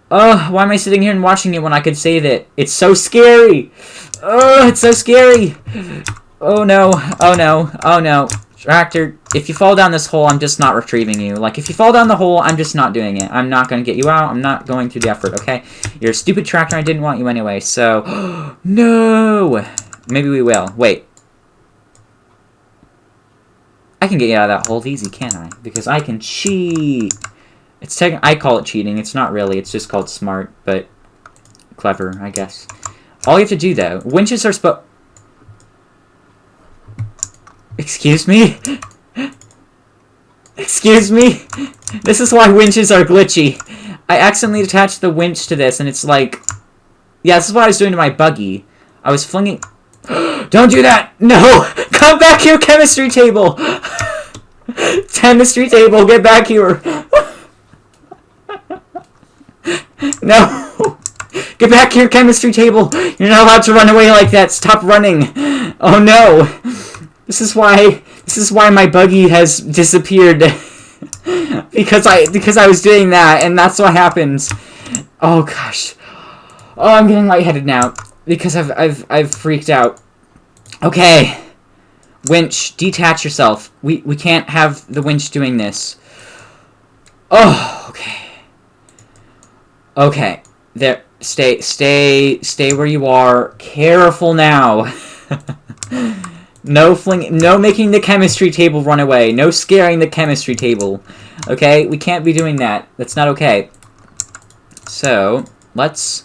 [SPEAKER 1] why am I sitting here and watching it when I could save it? It's so scary. Oh, it's so scary. Oh no, oh no, oh no. Tractor, if you fall down this hole, I'm just not retrieving you. Like, if you fall down the hole, I'm just not doing it. I'm not going to get you out. I'm not going through the effort, okay? You're a stupid tractor. I didn't want you anyway, so... No! Maybe we will. Wait. I can get you out of that hole easy, can't I? Because I can cheat. I call it cheating. It's not really. It's just called smart, but clever, I guess. All you have to do, though, winches are Excuse me? Excuse me? This is why winches are glitchy. I accidentally attached the winch to this, and it's like... Yeah, this is what I was doing to my buggy. I was flinging... Don't do that! No! Come back here, chemistry table! Chemistry table, get back here! No! Get back here, chemistry table! You're not allowed to run away like that. Stop running! Oh no! This is why my buggy has disappeared. because I was doing that, and that's what happens. Oh gosh. Oh, I'm getting lightheaded now because I've freaked out. Okay. Winch, detach yourself. We can't have the winch doing this. Oh, okay. Okay. There. Stay where you are. Careful now. No making the chemistry table run away. No scaring the chemistry table. Okay? We can't be doing that. That's not okay. So, let's...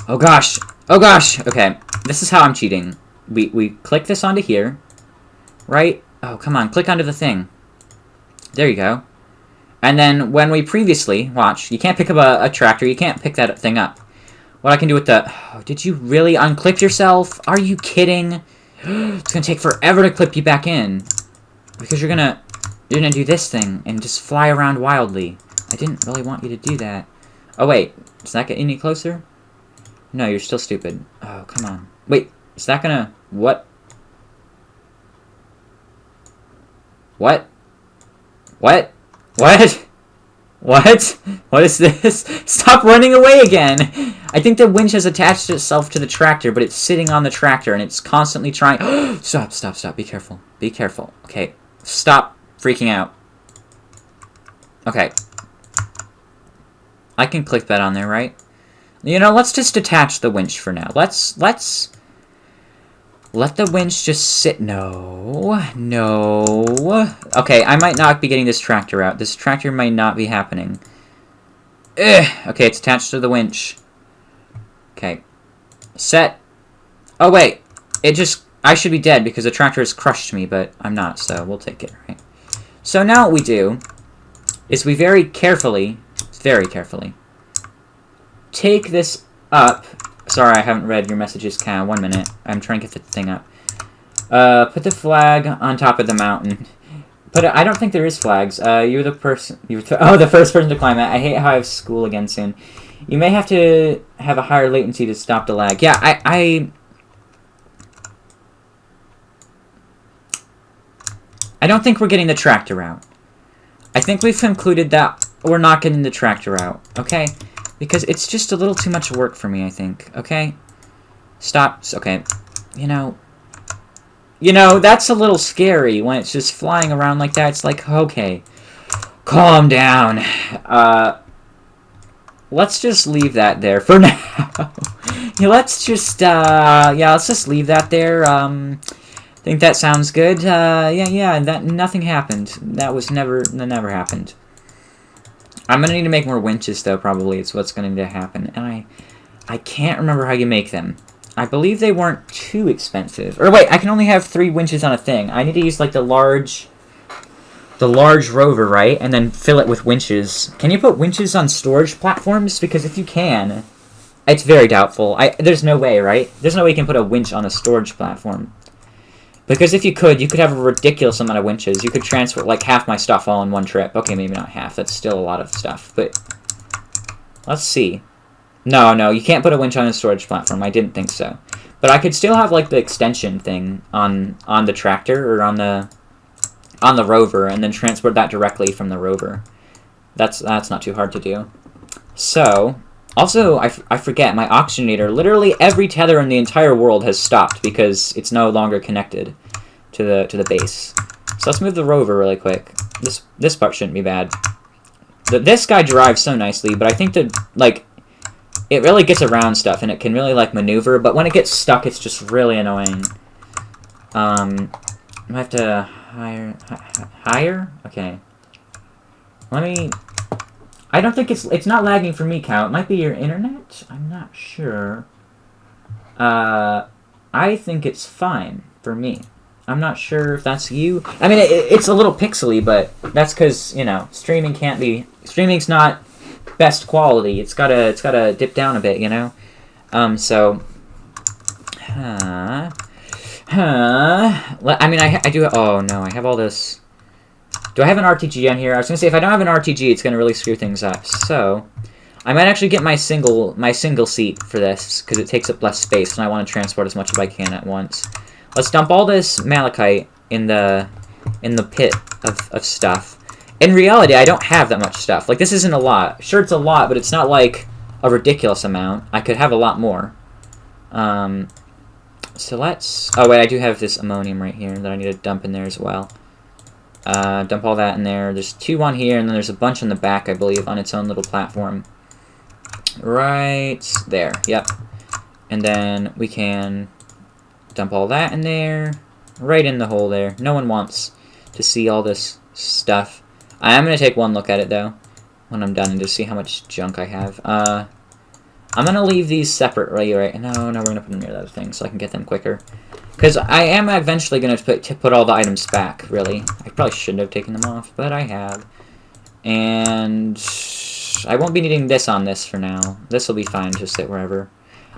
[SPEAKER 1] Oh gosh. Oh gosh. Okay. This is how I'm cheating. We click this onto here. Right? Oh, come on. Click onto the thing. There you go. And then when we previously... Watch. You can't pick up a tractor. You can't pick that thing up. What I can do with the... Oh, did you really unclip yourself? Are you kidding? It's gonna take forever to clip you back in. Because you're gonna do this thing and just fly around wildly. I didn't really want you to do that. Oh, wait. Does that get any closer? No, you're still stupid. Oh, come on. Wait. Is that gonna... What? What? What? What? What? What is this? Stop running away again! I think the winch has attached itself to the tractor, but it's sitting on the tractor, and it's constantly trying... Stop. Be careful. Be careful. Okay. Stop freaking out. Okay. I can click that on there, right? You know, let's just detach the winch for now. Let's... Let the winch just sit... No. Okay, I might not be getting this tractor out. This tractor might not be happening. Ugh. Okay, it's attached to the winch. Okay. Set. Oh, wait. It just... I should be dead because the tractor has crushed me, but I'm not, so we'll take it, right? So now what we do is we very carefully, take this up... Sorry, I haven't read your messages, Cal. 1 minute. I'm trying to get the thing up. Put the flag on top of the mountain. I don't think there is flags. You're the person... the first person to climb it. I hate how I have school again soon. You may have to have a higher latency to stop the lag. Yeah, I don't think we're getting the tractor out. I think we've concluded that we're not getting the tractor out. Okay? Because it's just a little too much work for me, I think. Okay? Stop. Okay. You know, that's a little scary when it's just flying around like that. It's like, okay. Calm down. Let's just leave that there for now. Yeah, let's just leave that there. I think that sounds good. Yeah, nothing happened. That never happened. I'm gonna need to make more winches, though, probably. It's what's going to happen. And I can't remember how you make them. I believe they weren't too expensive. Or wait, I can only have 3 winches on a thing. I need to use, like, the large rover, right? And then fill it with winches. Can you put winches on storage platforms? Because if you can, it's very doubtful. There's no way, right? There's no way you can put a winch on a storage platform. Because if you could have a ridiculous amount of winches. You could transfer, like, half my stuff all in one trip. Okay, maybe not half. That's still a lot of stuff. But let's see. No, you can't put a winch on a storage platform. I didn't think so. But I could still have, like, the extension thing on the tractor or on the rover and then transport that directly from the rover. That's not too hard to do. So... Also, I forget, my oxygenator, literally every tether in the entire world has stopped because it's no longer connected to the base. So let's move the rover really quick. This part shouldn't be bad. This guy drives so nicely, but I think that, like, it really gets around stuff and it can really, like, maneuver, but when it gets stuck, it's just really annoying. I have to higher? Okay. Let me... I don't think it's not lagging for me, Cal. It might be your internet? I'm not sure. I think it's fine for me. I'm not sure if that's you. I mean, it's a little pixely, but that's because, you know, streaming's not best quality. It's gotta dip down a bit, you know? So... I mean, I do... Oh, no, I have all this... Do I have an RTG on here? I was going to say, if I don't have an RTG, it's going to really screw things up. So, I might actually get my single seat for this, because it takes up less space, and I want to transport as much as I can at once. Let's dump all this malachite in the pit of stuff. In reality, I don't have that much stuff. Like, this isn't a lot. Sure, it's a lot, but it's not, like, a ridiculous amount. I could have a lot more. So let's... Oh, wait, I do have this ammonium right here that I need to dump in there as well. Dump all that in there. There's 2 on here, and then there's a bunch in the back, I believe, on its own little platform. Right there. Yep. And then we can dump all that in there. Right in the hole there. No one wants to see all this stuff. I am going to take one look at it, though, when I'm done, and just see how much junk I have. I'm going to leave these separate right. No, we're going to put them near that thing so I can get them quicker. Because I am eventually going to put all the items back, really. I probably shouldn't have taken them off, but I have. And I won't be needing this on this for now. This will be fine, just sit wherever.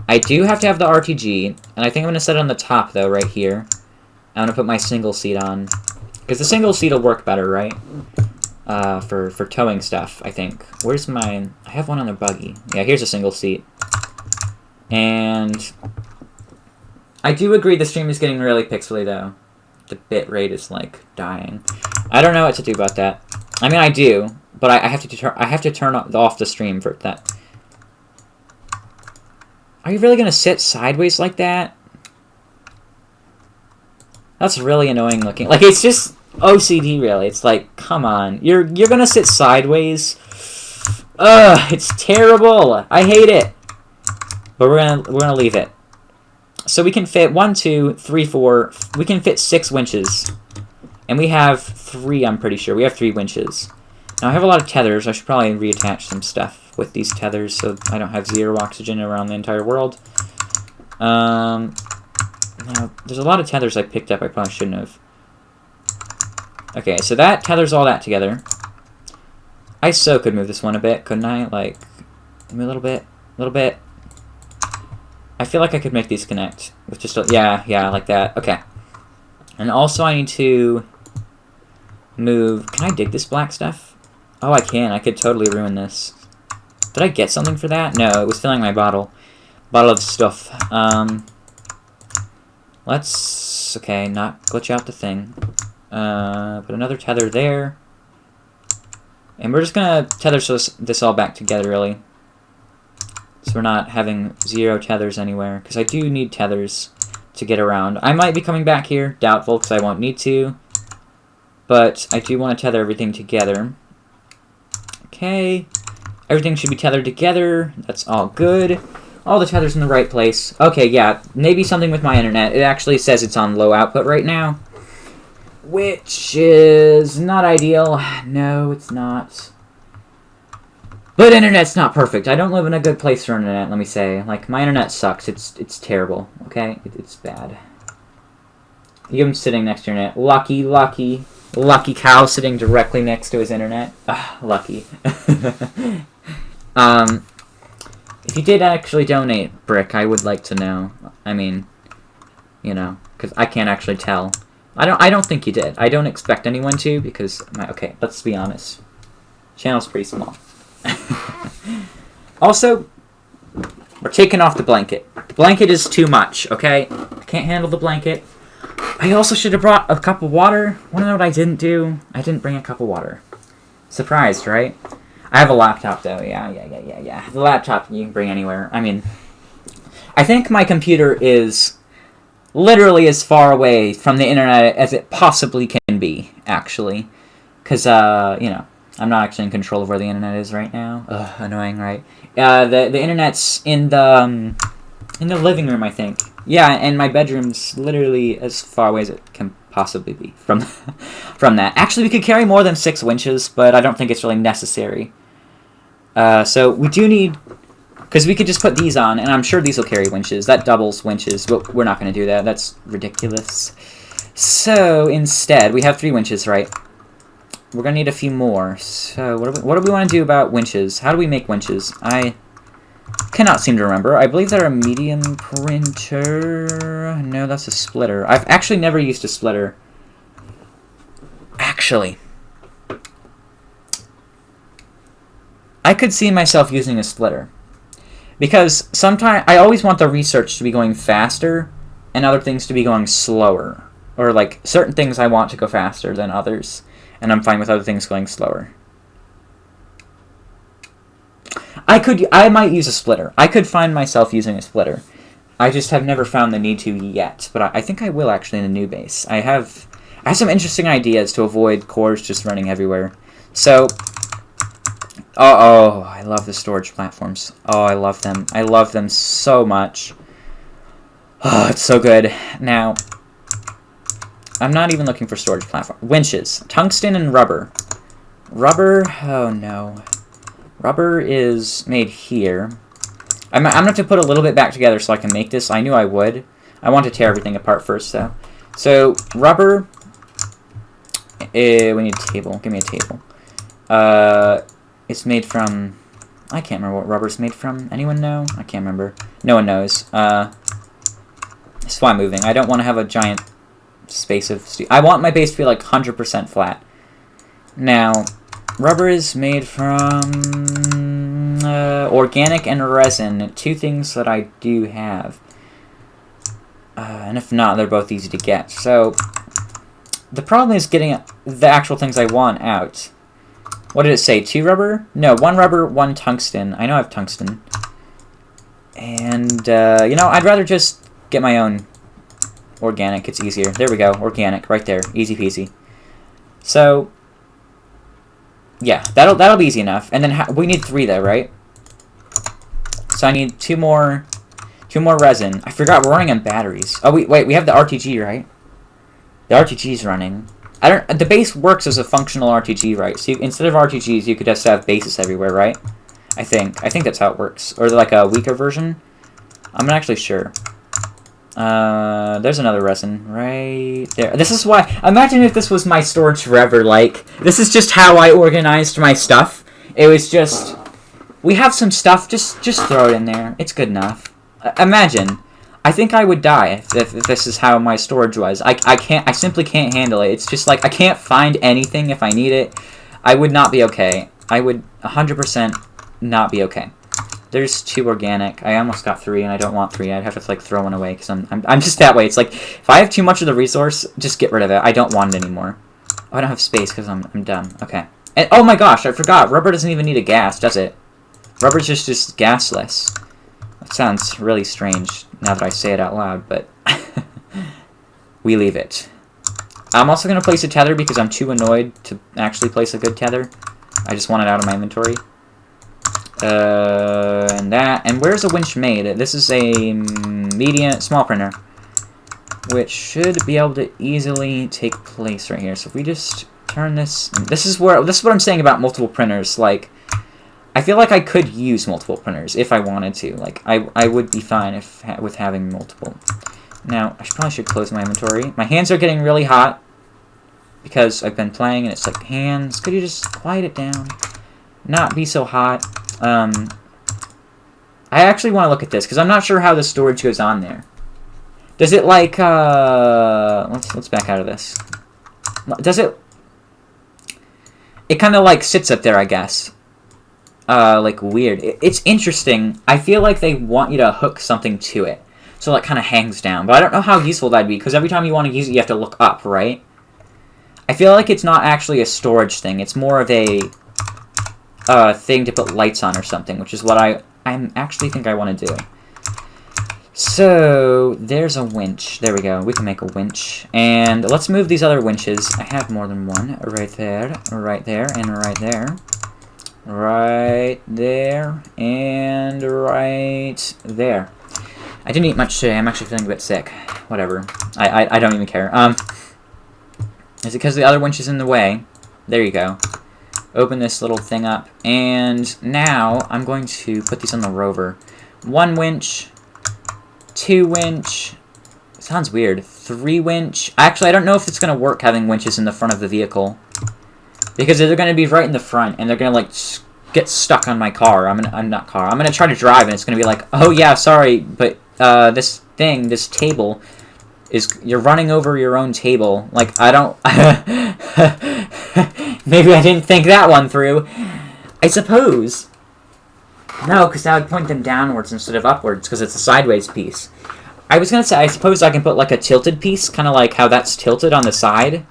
[SPEAKER 1] I do have to have the RTG, and I think I'm going to set it on the top, though, right here. I'm going to put my single seat on. Because the single seat will work better, right? For towing stuff, I think. Where's mine? I have one on the buggy. Yeah, here's a single seat. And... I do agree the stream is getting really pixely, though. The bit rate is, like, dying. I don't know what to do about that. I mean, I do, but I have to turn off the stream for that. Are you really gonna sit sideways like that? That's really annoying looking. Like, it's just OCD, really. It's like, come on, you're gonna sit sideways. Ugh, it's terrible. I hate it. But we're gonna leave it. So we can fit 1, 2, 3, 4. We can fit 6 winches. And we have 3, I'm pretty sure. We have 3 winches. Now, I have a lot of tethers. I should probably reattach some stuff with these tethers so I don't have 0 oxygen around the entire world. Now, there's a lot of tethers I picked up I probably shouldn't have. Okay, so that tethers all that together. I so could move this one a bit, couldn't I? Like, maybe a little bit. I feel like I could make these connect with just a, yeah, like that. Okay. And also I need to move... Can I dig this black stuff? Oh, I can. I could totally ruin this. Did I get something for that? No, it was filling my bottle. Bottle of stuff. Let's... Okay, not glitch out the thing. Put another tether there. And we're just gonna tether this all back together, really. So we're not having 0 tethers anywhere. Because I do need tethers to get around. I might be coming back here. Doubtful, because I won't need to. But I do want to tether everything together. Okay. Everything should be tethered together. That's all good. All the tethers in the right place. Okay, yeah. Maybe something with my internet. It actually says it's on low output right now. Which is not ideal. No, it's not. But internet's not perfect. I don't live in a good place for internet, let me say. Like, my internet sucks. It's terrible, okay? It's bad. I'm sitting next to your internet. Lucky cow sitting directly next to his internet. Ah, lucky. If you did actually donate, Brick, I would like to know. I mean, you know, because I can't actually tell. I don't think you did. I don't expect anyone to, because... Okay, let's be honest. Channel's pretty small. Also, we're taking off the blanket. The blanket is too much, okay? I can't handle the blanket. I also should have brought a cup of water. Wanna know what I didn't do? I didn't bring a cup of water. Surprised, right? I have a laptop, though. Yeah. The laptop you can bring anywhere. I mean, I think my computer is literally as far away from the internet as it possibly can be, actually. Because, you know, I'm not actually in control of where the internet is right now. Ugh, annoying, right? The internet's in the living room, I think. Yeah, and my bedroom's literally as far away as it can possibly be from that. Actually, we could carry more than 6 winches, but I don't think it's really necessary. So we do need... Because we could just put these on, and I'm sure these will carry winches. That doubles winches, but we're not going to do that. That's ridiculous. So, instead, we have 3 winches, right? We're going to need a few more. So, what do we want to do about winches? How do we make winches? I cannot seem to remember. I believe they're a medium printer. No, that's a splitter. I've actually never used a splitter. Actually, I could see myself using a splitter. Because sometimes I always want the research to be going faster and other things to be going slower. Or like certain things I want to go faster than others, and I'm fine with other things going slower. I might use a splitter. I could find myself using a splitter. I just have never found the need to yet, but I think I will actually in the new base. I have some interesting ideas to avoid cores just running everywhere. So, oh, I love the storage platforms. Oh, I love them. I love them so much. Oh, it's so good. Now, I'm not even looking for storage platform. Winches. Tungsten and rubber. Rubber, oh no. Rubber is made here. I'm going to have to put a little bit back together so I can make this. I knew I would. I want to tear everything apart first, though. So, rubber. We need a table. Give me a table. It's made from... I can't remember what rubber's made from. Anyone know? I can't remember. No one knows. That's why I'm moving. I don't want to have a giant space of... I want my base to be like 100% flat. Now, rubber is made from organic and resin. 2 things that I do have. And if not, they're both easy to get. So, the problem is getting the actual things I want out. What did it say? 2 rubber? No, 1 rubber, 1 tungsten. I know I have tungsten. And, you know, I'd rather just get my own organic. It's easier. There we go. Organic. Right there. Easy peasy. So, yeah. That'll be easy enough. And then we need 3 though, right? So I need 2 more resin. I forgot we're running on batteries. Oh, wait. We have the RTG, right? The RTG's running. The base works as a functional RTG, right? So instead of RTGs, you could just have bases everywhere, right? I think that's how it works. Or like a weaker version. I'm not actually sure. There's another resin right there. This is why... Imagine if this was my storage forever, like... This is just how I organized my stuff. It was just... We have some stuff, just throw it in there. It's good enough. Imagine. I think I would die if this is how my storage was. I simply can't handle it. It's just like, I can't find anything if I need it. I would not be okay. I would 100% not be okay. There's 2 organic. I almost got 3, and I don't want 3. I'd have to like throw 1 away because I'm just that way. It's like if I have too much of the resource, just get rid of it. I don't want it anymore. Oh, I don't have space because I'm done. Okay. And oh my gosh, I forgot. Rubber doesn't even need a gas, does it? Rubber's just gasless. That sounds really strange now that I say it out loud, but we leave it. I'm also gonna place a tether because I'm too annoyed to actually place a good tether. I just want it out of my inventory. And where's a winch made? This is a small printer, which should be able to easily take place right here. So if we just turn this, this is what I'm saying about multiple printers. Like, I feel like I could use multiple printers if I wanted to. Like, I would be fine with having multiple. Now, I probably should close my inventory. My hands are getting really hot because I've been playing, and it's like, hands, could you just quiet it down? Not be so hot. I actually want to look at this, because I'm not sure how the storage goes on there. Does it, like, let's back out of this. Does it... It kind of, like, sits up there, I guess. Like, weird. It's interesting. I feel like they want you to hook something to it. So, like, kind of hangs down. But I don't know how useful that'd be, because every time you want to use it, you have to look up, right? I feel like it's not actually a storage thing. It's more of a... thing to put lights on or something, which is what I actually think I want to do. So, there's a winch. There we go. We can make a winch. And let's move these other winches. I have more than one. Right there, right there, and right there. Right there, and right there. I didn't eat much today. I'm actually feeling a bit sick. Whatever. I don't even care. Is it because the other winch is in the way? There you go. Open this little thing up, and now I'm going to put these on the rover. 1 winch, 2 winch, Sounds weird. 3 winch. Actually, I don't know if it's going to work having winches in the front of the vehicle. Because they're going to be right in the front, and they're going to, like, get stuck on my car. I'm going to try to drive, and it's going to be like, oh, yeah, sorry, but this table, you're running over your own table. Like, I don't... Maybe I didn't think that one through. I suppose. No, because that would point them downwards instead of upwards, because it's a sideways piece. I was going to say, I suppose I can put, like, a tilted piece, kind of like how that's tilted on the side.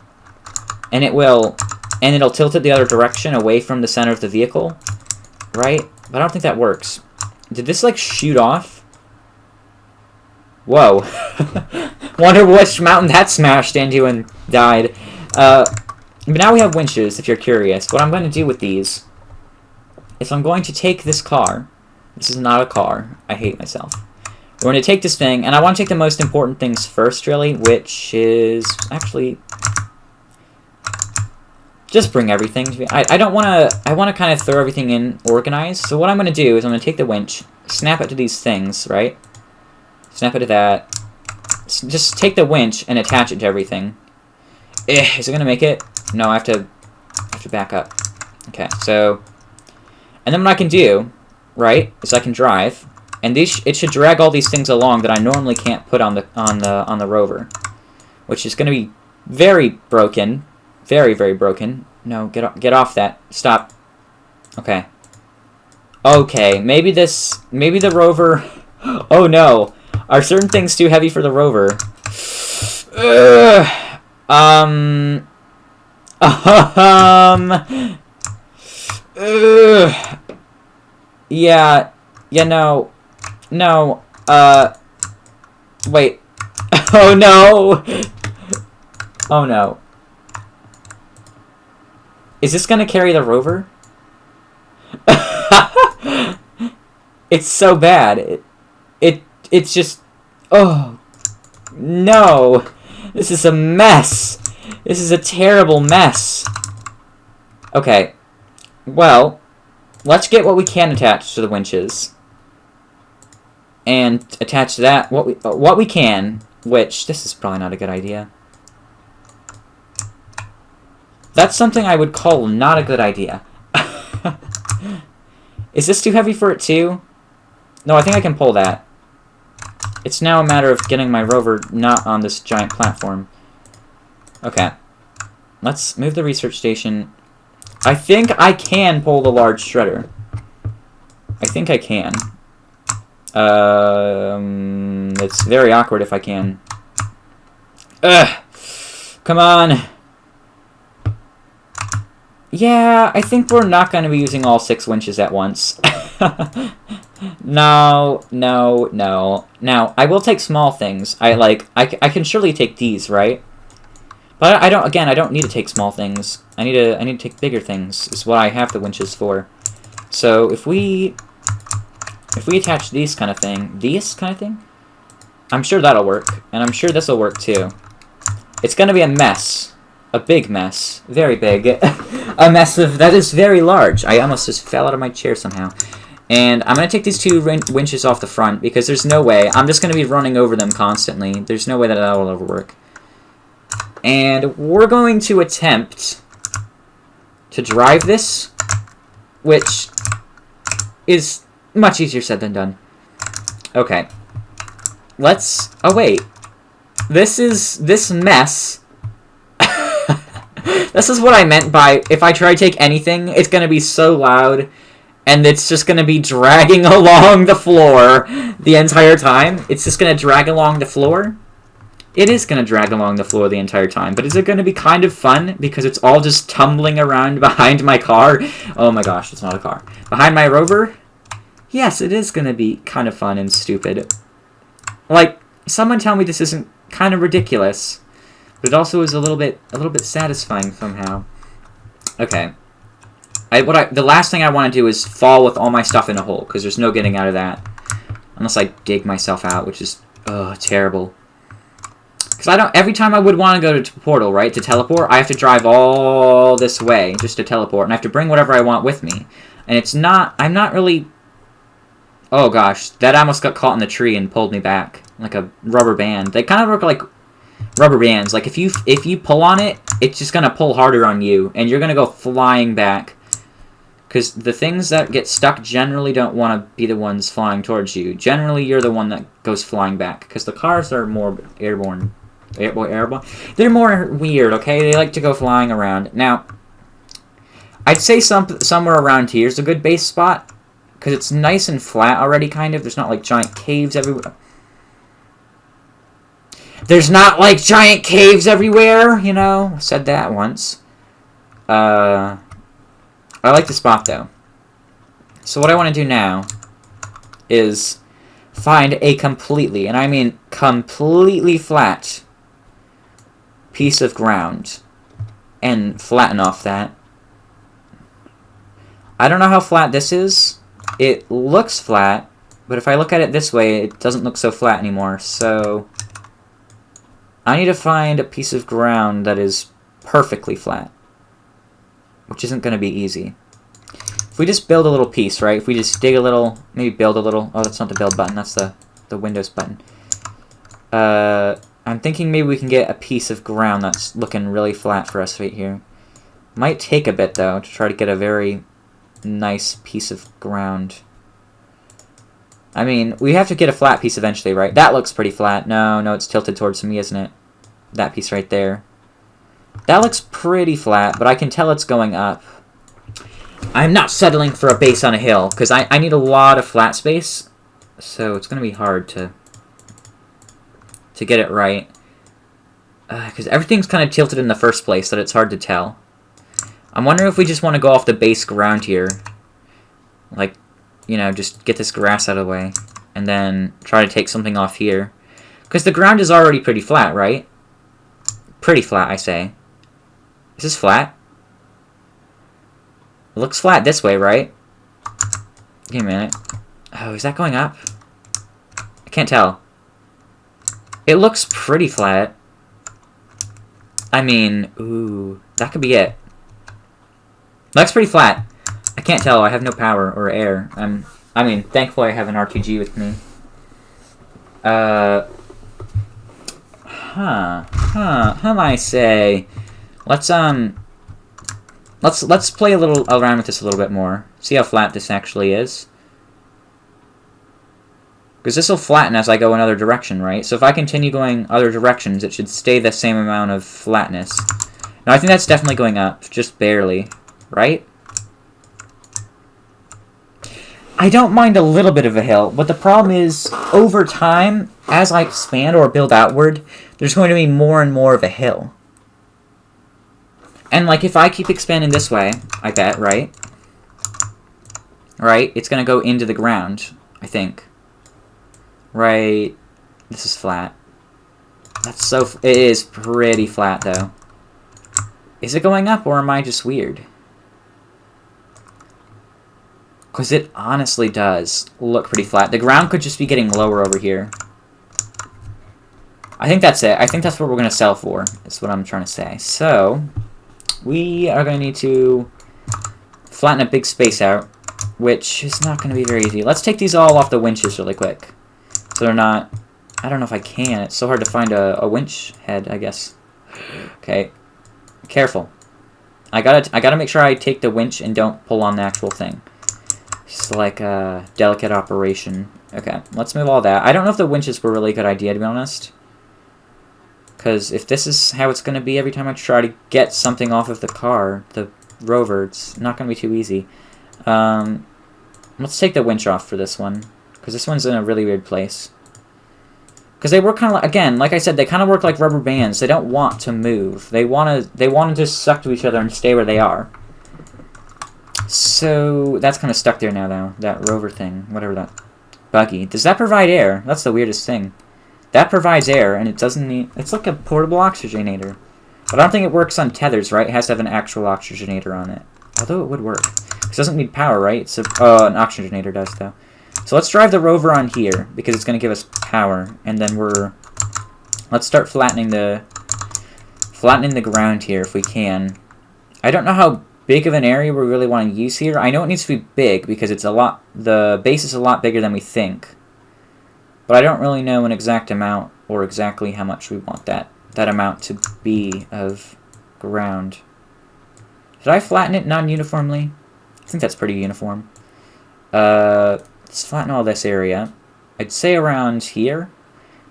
[SPEAKER 1] And it'll tilt it the other direction, away from the center of the vehicle. Right? But I don't think that works. Did this, like, shoot off? Whoa. Wonder which mountain that smashed into and died. But now we have winches, if you're curious. What I'm going to do with these is I'm going to take this car. This is not a car. I hate myself. We're going to take this thing, and I want to take the most important things first, really, which is actually just bring everything to me. I don't want to. I want to kind of throw everything in organized. So what I'm going to do is I'm going to take the winch, snap it to these things, right? Snap it to that. Just take the winch and attach it to everything. Is it going to make it? No, I have to back up. Okay, so, and then what I can do, right, is I can drive. And it should drag all these things along that I normally can't put on the rover, which is going to be very broken, very broken. No, get off that. Stop. Okay. Okay, maybe the rover. Oh no, are certain things too heavy for the rover? Yeah. No. No, wait. Oh no! Oh no. Is this gonna carry the rover? It's so bad. It's just... Oh. No. This is a mess. This is a terrible mess. Okay. Well, let's get what we can attach to the winches. And attach that what we can, which this is probably not a good idea. That's something I would call not a good idea. Is this too heavy for it too? No, I think I can pull that. It's now a matter of getting my rover not on this giant platform. Okay. Let's move the research station. I think I can pull the large shredder. I think I can. It's very awkward if I can. Ugh! Come on! Yeah, I think we're not going to be using all 6 winches at once. No. Now, I will take small things. I can surely take these, right? But I don't need to take small things. I need to take bigger things, is what I have the winches for. So, if we attach these kind of thing, I'm sure that'll work, and I'm sure this'll work too. It's gonna be a mess. A big mess. Very big. A mess that is very large. I almost just fell out of my chair somehow. And I'm gonna take these 2 winches off the front, because there's no way. I'm just gonna be running over them constantly. There's no way that will ever work. And we're going to attempt to drive this, which is much easier said than done. Okay. Oh wait. This mess. This is what I meant by, if I try to take anything, it's gonna be so loud, and it's just gonna be dragging along the floor the entire time. It's just gonna drag along the floor. It is gonna drag along the floor the entire time, but is it gonna be kind of fun, because it's all just tumbling around behind my car? Oh my gosh, it's not a car. Behind my rover? Yes, it is gonna be kind of fun and stupid. Like, someone tell me this isn't kind of ridiculous, but it also is a little bit satisfying somehow. Okay. The last thing I want to do is fall with all my stuff in a hole, because there's no getting out of that. Unless I dig myself out, which is, terrible. Because every time I would want to go to portal, right, to teleport, I have to drive all this way just to teleport, and I have to bring whatever I want with me. And I'm not really Oh gosh, that almost got caught in the tree and pulled me back. Like a rubber band. They kind of work like rubber bands. Like if you pull on it, it's just going to pull harder on you. And you're going to go flying back. Because the things that get stuck generally don't want to be the ones flying towards you. Generally, you're the one that goes flying back. Because the cars are more airborne. Airborne? They're more weird, okay? They like to go flying around. Now, I'd say somewhere around here is a good base spot. Because it's nice and flat already, kind of. There's not, like, giant caves everywhere. There's not, like, giant caves everywhere, you know? I said that once. I like the spot, though. So what I want to do now is find a completely, and I mean completely flat piece of ground and flatten off that. I don't know how flat this is. It looks flat, but if I look at it this way, it doesn't look so flat anymore. So I need to find a piece of ground that is perfectly flat, which isn't going to be easy. If we just build a little piece, right? If we just dig a little, maybe build a little. Oh, that's not the build button. That's the Windows button. I'm thinking maybe we can get a piece of ground that's looking really flat for us right here. Might take a bit, though, to try to get a very nice piece of ground. I mean, we have to get a flat piece eventually, right? That looks pretty flat. No, it's tilted towards me, isn't it? That piece right there. That looks pretty flat, but I can tell it's going up. I'm not settling for a base on a hill, because I need a lot of flat space, so it's going to be hard to get it right. Because everything's kind of tilted in the first place, that it's hard to tell. I'm wondering if we just want to go off the base ground here. Like, you know, just get this grass out of the way, and then try to take something off here. Because the ground is already pretty flat, right? Pretty flat, I say. Is this flat? It looks flat this way, right? Give me a minute. Oh, is that going up? I can't tell. It looks pretty flat. I mean, ooh, that could be it. Looks pretty flat. I can't tell. I have no power or air. I mean, thankfully I have an RPG with me. How do I say? Let's play a little around with this a little bit more. See how flat this actually is. Because this will flatten as I go another direction, right? So if I continue going other directions, it should stay the same amount of flatness. Now I think that's definitely going up, just barely, right? I don't mind a little bit of a hill, but the problem is, over time, as I expand or build outward, there's going to be more and more of a hill. And, like, if I keep expanding this way, I bet, right? Right? It's going to go into the ground, I think. Right? This is flat. That's so... It is pretty flat, though. Is it going up, or am I just weird? Because it honestly does look pretty flat. The ground could just be getting lower over here. I think that's it. I think that's what we're going to sell for, is what I'm trying to say. So, we are going to need to flatten a big space out, which is not going to be very easy. Let's take these all off the winches really quick. So they're not... I don't know if I can. It's so hard to find a winch head, I guess. Okay. Careful. I gotta make sure I take the winch and don't pull on the actual thing. It's like a delicate operation. Okay, let's move all that. I don't know if the winches were a really good idea, to be honest. Because if this is how it's going to be every time I try to get something off of the car, the rover, it's not going to be too easy. Let's take the winch off for this one. Because this one's in a really weird place. Because they work kind of like, again, like I said, they kind of work like rubber bands. They don't want to move. They want to just suck to each other and stay where they are. So, that's kind of stuck there now, though. That rover thing. Whatever that... Buggy. Does that provide air? That's the weirdest thing. That provides air, and it doesn't need... It's like a portable oxygenator. But I don't think it works on tethers, right? It has to have an actual oxygenator on it. Although it would work. It doesn't need power, right? It's an oxygenator does, though. So let's drive the rover on here, because it's going to give us power. And then let's start flattening the ground here, if we can. I don't know how big of an area we really want to use here. I know it needs to be big because it's a lot. The base is a lot bigger than we think, but I don't really know an exact amount or exactly how much we want that amount to be of ground. Did I flatten it non-uniformly? I think that's pretty uniform. Let's flatten all this area. I'd say around here.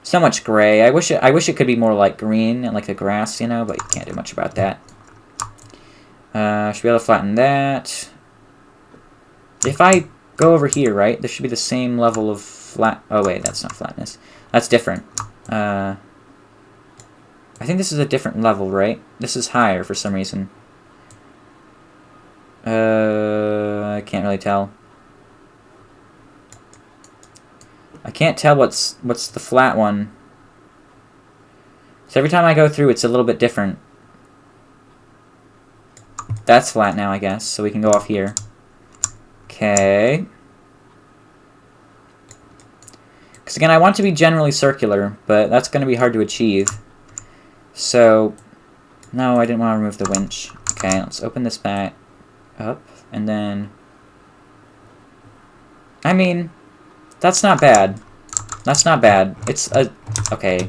[SPEAKER 1] So much gray. I wish it could be more like green and like the grass, you know, but you can't do much about that. Should be able to flatten that. If I go over here, right, there should be the same level of flat. Oh wait, that's not flatness. That's different. I think this is a different level, right? This is higher for some reason. I can't really tell. I can't tell what's the flat one. So every time I go through, it's a little bit different. That's flat now, I guess, so we can go off here. Okay. Because again, I want to be generally circular, but that's going to be hard to achieve. So, no, I didn't want to remove the winch. Okay, let's open this back up, and then... I mean, that's not bad. That's not bad. It's a... Okay.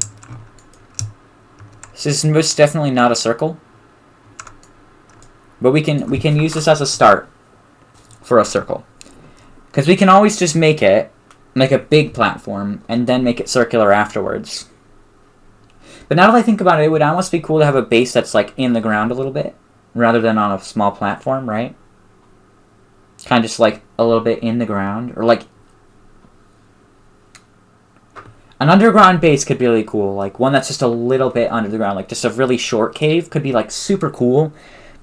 [SPEAKER 1] This is most definitely not a circle. But we can use this as a start for a circle. Because we can always just make a big platform and then make it circular afterwards. But now that I think about it, it would almost be cool to have a base that's like in the ground a little bit rather than on a small platform, right? Kind of just like a little bit in the ground, or like an underground base could be really cool. Like one that's just a little bit under the ground, like just a really short cave could be like super cool.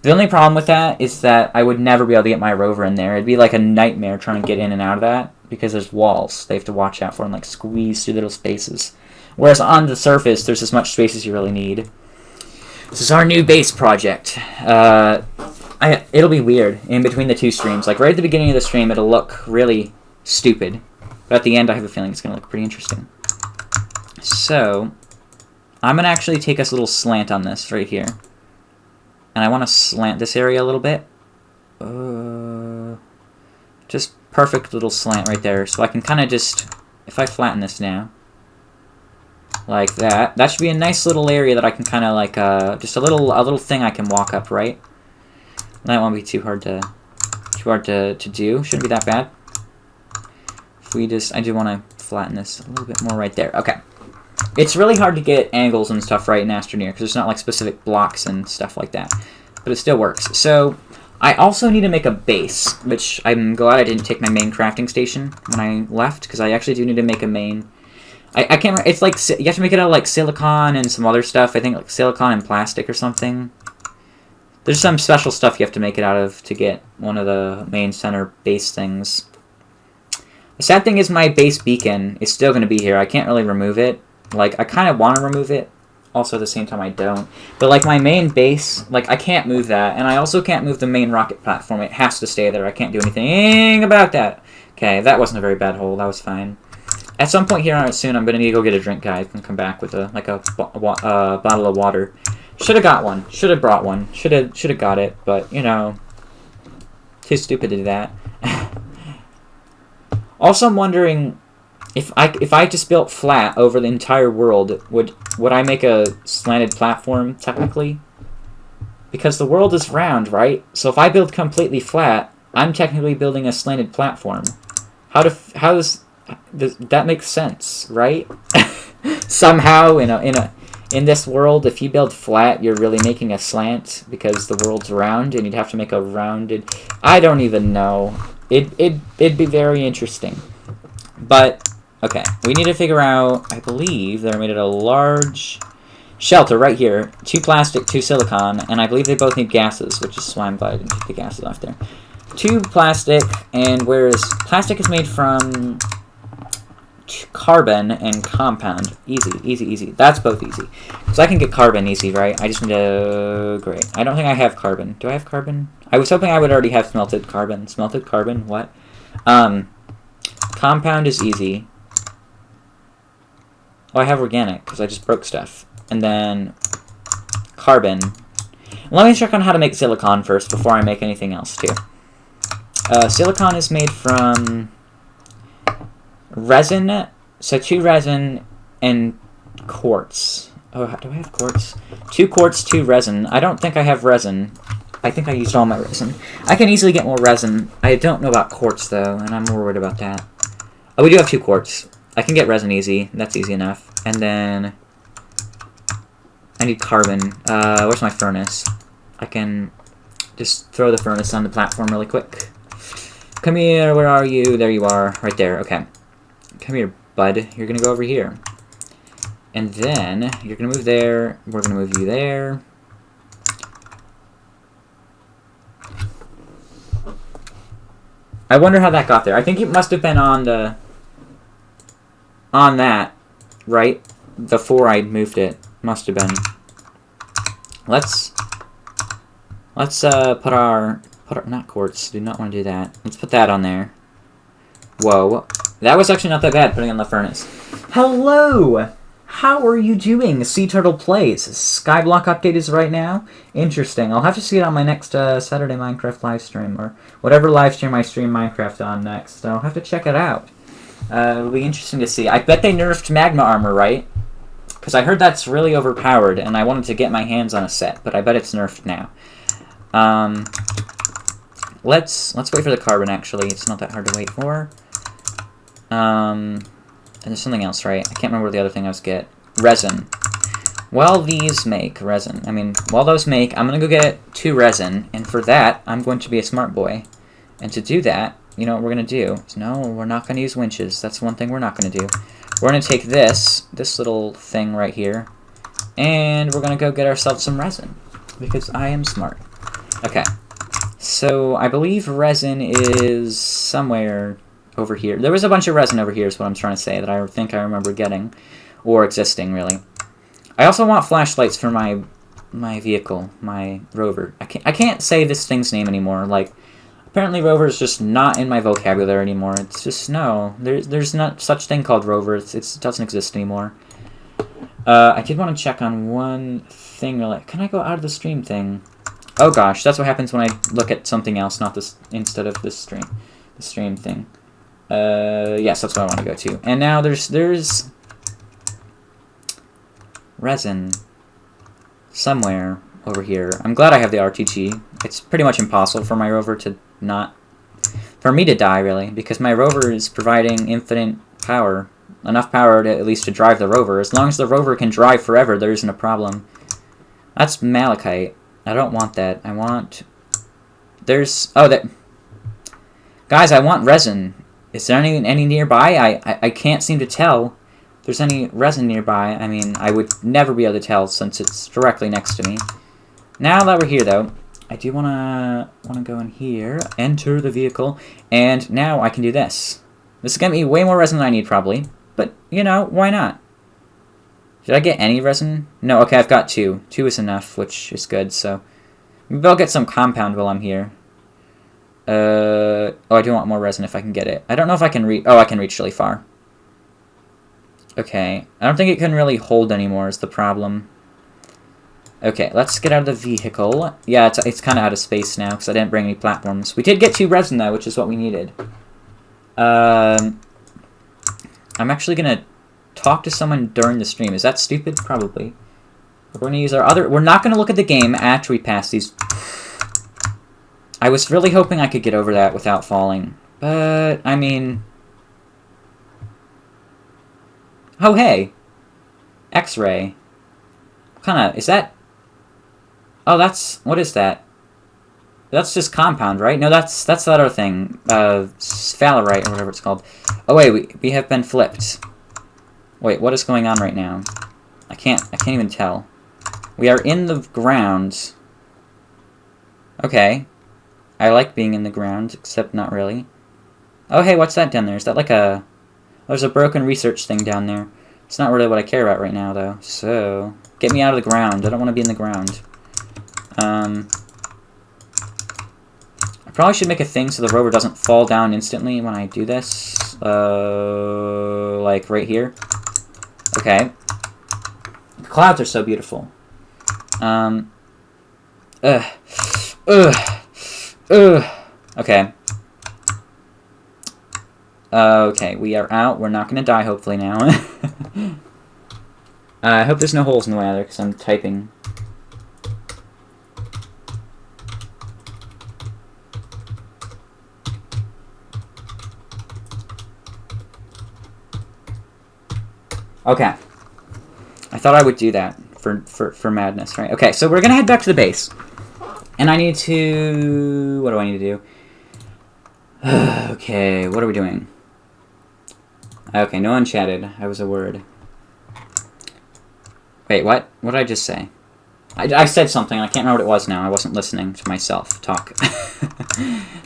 [SPEAKER 1] The only problem with that is that I would never be able to get my rover in there. It'd be like a nightmare trying to get in and out of that because there's walls they have to watch out for and like squeeze through little spaces. Whereas on the surface, there's as much space as you really need. This is our new base project. It'll be weird in between the two streams. Like right at the beginning of the stream, it'll look really stupid. But at the end, I have a feeling it's going to look pretty interesting. So, I'm going to actually take us a little slant on this right here. And I want to slant this area a little bit. Just perfect little slant right there. So I can kind of just, if I flatten this now, like that, that should be a nice little area that I can kind of like, just a little thing I can walk up, right? That won't be too hard to do. Shouldn't be that bad. If we just, I do want to flatten this a little bit more right there. Okay. It's really hard to get angles and stuff right in Astroneer because there's not like specific blocks and stuff like that. But it still works. So, I also need to make a base, which I'm glad I didn't take my main crafting station when I left, because I actually do need to make a main. I can't remember, it's like, you have to make it out of like silicon and some other stuff. I think like silicon and plastic or something. There's some special stuff you have to make it out of to get one of the main center base things. The sad thing is my base beacon is still going to be here. I can't really remove it. Like, I kind of want to remove it. Also, at the same time, I don't. But, like, my main base, like, I can't move that. And I also can't move the main rocket platform. It has to stay there. I can't do anything about that. Okay, that wasn't a very bad hole. That was fine. At some point here on soon, I'm going to need to go get a drink, guys, and come back with a bottle of water. Should have got one. Should have brought one. Should have got it. But, you know, too stupid to do that. Also, I'm wondering, if I just built flat over the entire world, would I make a slanted platform, technically? Because the world is round, right? So if I build completely flat, I'm technically building a slanted platform. How does that make sense, right? Somehow, in this world, if you build flat, you're really making a slant because the world's round, and you'd have to make a rounded. I don't even know. It'd be very interesting, but. Okay, we need to figure out, I believe they're made of a large shelter right here. 2 plastic, 2 silicon, and I believe they both need gases, which is why I'm glad I didn't take the gases off there. 2 plastic, and whereas plastic is made from carbon and compound. Easy, easy, easy. That's both easy. So I can get carbon easy, right? I just need to... Great. I don't think I have carbon. Do I have carbon? I was hoping I would already have smelted carbon. Smelted carbon? What? Compound is easy. Oh, I have organic, because I just broke stuff. And then carbon. Let me check on how to make silicon first before I make anything else, too. Silicon is made from resin, so 2 resin and quartz. Oh, do I have quartz? 2 quartz, 2 resin. I don't think I have resin. I think I used all my resin. I can easily get more resin. I don't know about quartz, though, and I'm more worried about that. Oh, we do have 2 quartz. I can get resin easy. That's easy enough. And then I need carbon. Where's my furnace? I can just throw the furnace on the platform really quick. Come here, where are you? There you are. Right there, okay. Come here, bud. You're gonna go over here. And then, you're gonna move there. We're gonna move you there. I wonder how that got there. I think it must have been on the... on that, right? Before I moved it. Must have been. Let's put our not quartz. Do not want to do that. Let's put that on there. Whoa, that was actually not that bad. Putting on the furnace. Hello, how are you doing? Sea Turtle Plays. Skyblock update is right now. Interesting. I'll have to see it on my next Saturday Minecraft live stream or whatever live stream I stream Minecraft on next. I'll have to check it out. It'll be interesting to see. I bet they nerfed magma armor, right? Because I heard that's really overpowered, and I wanted to get my hands on a set, but I bet it's nerfed now. Let's wait for the carbon, actually. It's not that hard to wait for. And there's something else, right? I can't remember what the other thing I was get. Resin. While these make resin, while those make, I'm going to go get 2 resin, and for that, I'm going to be a smart boy. And to do that, you know what we're going to do? No, we're not going to use winches. That's one thing we're not going to do. We're going to take this little thing right here, and we're going to go get ourselves some resin, because I am smart. Okay, so I believe resin is somewhere over here. There was a bunch of resin over here is what I'm trying to say, that I think I remember getting, or existing, really. I also want flashlights for my vehicle, my rover. I can't say this thing's name anymore, like... Apparently rover is just not in my vocabulary anymore. It's just, no. There's not such thing called rover. It doesn't exist anymore. I did want to check on one thing. Like, can I go out of the stream thing? Oh gosh, that's what happens when I look at something else, not this, instead of this stream. The stream thing. Yes, that's what I want to go to. And now there's resin somewhere over here. I'm glad I have the RTG. It's pretty much impossible for my rover to not... for me to die, really, because my rover is providing infinite power. Enough power to at least to drive the rover. As long as the rover can drive forever, there isn't a problem. That's malachite. I don't want that. I want... There's... oh, that... Guys, I want resin. Is there any nearby? I can't seem to tell if there's any resin nearby. I mean, I would never be able to tell since it's directly next to me. Now that we're here, though, I do wanna go in here, enter the vehicle, and now I can do this. This is gonna be way more resin than I need, probably, but, you know, why not? Did I get any resin? No, okay, I've got 2. 2 is enough, which is good, so... maybe I'll get some compound while I'm here. Oh, I do want more resin if I can get it. I don't know if I can reach... oh, I can reach really far. Okay, I don't think it can really hold anymore is the problem. Okay, let's get out of the vehicle. Yeah, it's kind of out of space now, because I didn't bring any platforms. We did get 2 resin, though, which is what we needed. I'm actually going to talk to someone during the stream. Is that stupid? Probably. We're going to use our other... we're not going to look at the game after we pass these... I was really hoping I could get over that without falling. But, I mean... oh, hey! X-ray. What kind of... is that... oh, that's... what is that? That's just compound, right? No, that's that other thing. Sphalerite, or whatever it's called. Oh, wait, we have been flipped. Wait, what is going on right now? I can't even tell. We are in the ground. Okay. I like being in the ground, except not really. Oh, hey, what's that down there? Is that like a... there's a broken research thing down there. It's not really what I care about right now, though. So, get me out of the ground. I don't want to be in the ground. I probably should make a thing so the rover doesn't fall down instantly when I do this. Like right here. Okay. The clouds are so beautiful. Ugh. Ugh. Ugh. Okay. Okay, we are out. We're not gonna die, hopefully, now. I hope there's no holes in the way either, because I'm typing. Okay. I thought I would do that for madness, right? Okay, so we're gonna head back to the base. And I need to... What do I need to do? Okay, what are we doing? Okay, no one chatted. I was a word. Wait, what? What did I just say? I said something. I can't remember what it was now. I wasn't listening to myself talk.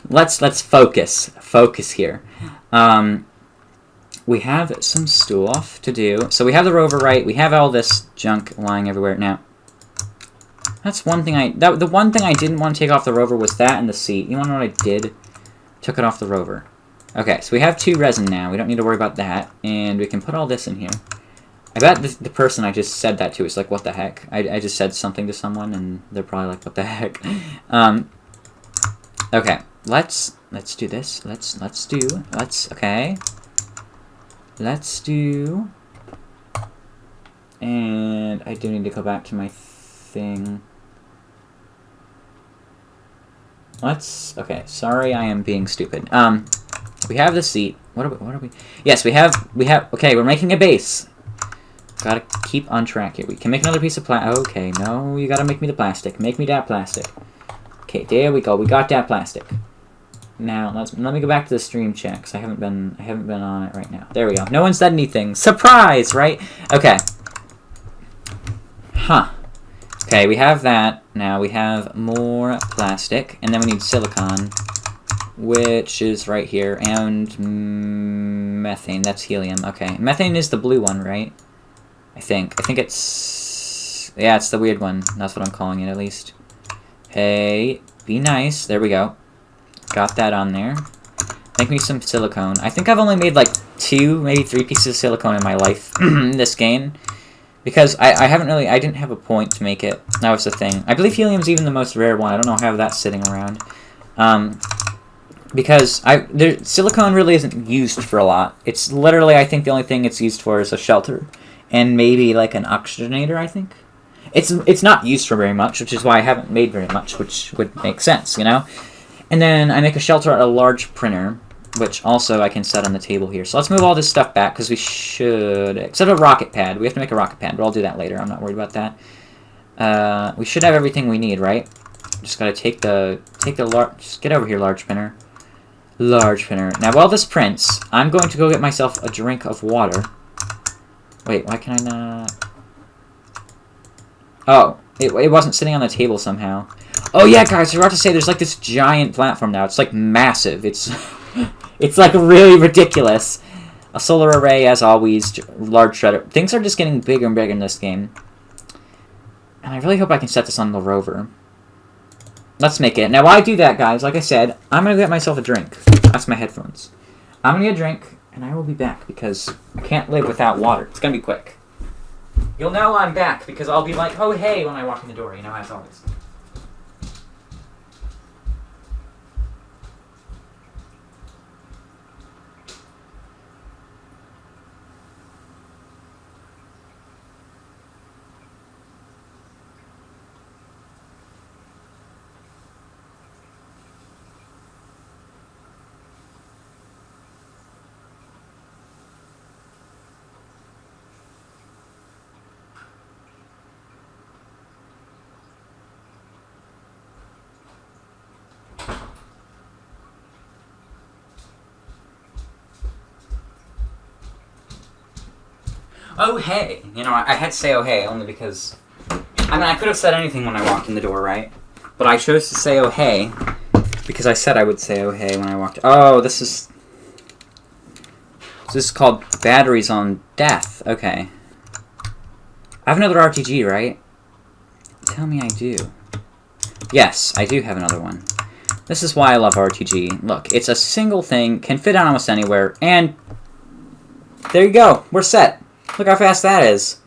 [SPEAKER 1] Let's focus. Focus here. We have some stuff to do. So we have the rover, right? We have all this junk lying everywhere now. That's one thing the one thing I didn't want to take off the rover was that and the seat. You want to know what I did? Took it off the rover. Okay, so we have 2 resin now. We don't need to worry about that. And we can put all this in here. I bet the person I just said that to is like, what the heck? I just said something to someone, and they're probably like, what the heck? Okay, let's do this. Okay. Let's do... And I do need to go back to my thing. Okay, sorry I am being stupid. We have the seat. What are we? Yes, we have, okay, we're making a base. Gotta keep on track here. We can make another piece of okay, no, you gotta make me the plastic. Make me that plastic. Okay, there we go. We got that plastic. Now, let me go back to the stream chat, because I haven't been on it right now. There we go. No one said anything. Surprise, right? Okay. Huh. Okay, we have that. Now we have more plastic, and then we need silicon, which is right here, and methane. That's helium. Okay, methane is the blue one, right? I think it's... Yeah, it's the weird one. That's what I'm calling it, at least. Hey, be nice. There we go. Got that on there. Make me some silicone. I think I've only made like 2, maybe 3 pieces of silicone in my life in this game. Because I didn't have a point to make it. That was the thing. I believe helium's even the most rare one. I don't know how that's sitting around. Because silicone really isn't used for a lot. It's literally, I think the only thing it's used for is a shelter. And maybe like an oxygenator, I think. It's not used for very much, which is why I haven't made very much, which would make sense, you know? And then I make a shelter out of a large printer, which also I can set on the table here. So let's move all this stuff back, because we should... Except a rocket pad. We have to make a rocket pad, but I'll do that later. I'm not worried about that. We should have everything we need, right? Just gotta take the large... Just get over here, large printer. Large printer. Now, while this prints, I'm going to go get myself a drink of water. Wait, why can I not... Oh, it wasn't sitting on the table somehow. Oh yeah, guys, I forgot to say there's like this giant platform now. It's like massive. It's it's like really ridiculous. A solar array, as always, large shredder. Things are just getting bigger and bigger in this game. And I really hope I can set this on the rover. Let's make it. Now, while I do that, guys, like I said, I'm going to get myself a drink. That's my headphones. I'm going to get a drink, and I will be back, because I can't live without water. It's going to be quick. You'll know I'm back, because I'll be like, oh, hey, when I walk in the door, you know, as always. Oh, hey. You know, I had to say oh, hey, only because... I mean, I could have said anything when I walked in the door, right? But I chose to say oh, hey, because I said I would say oh, hey when I walked... Oh, this is... This is called Batteries on Death. Okay. I have another RTG, right? Tell me I do. Yes, I do have another one. This is why I love RTG. Look, it's a single thing, can fit on almost anywhere, and... There you go. We're set. Look how fast that is.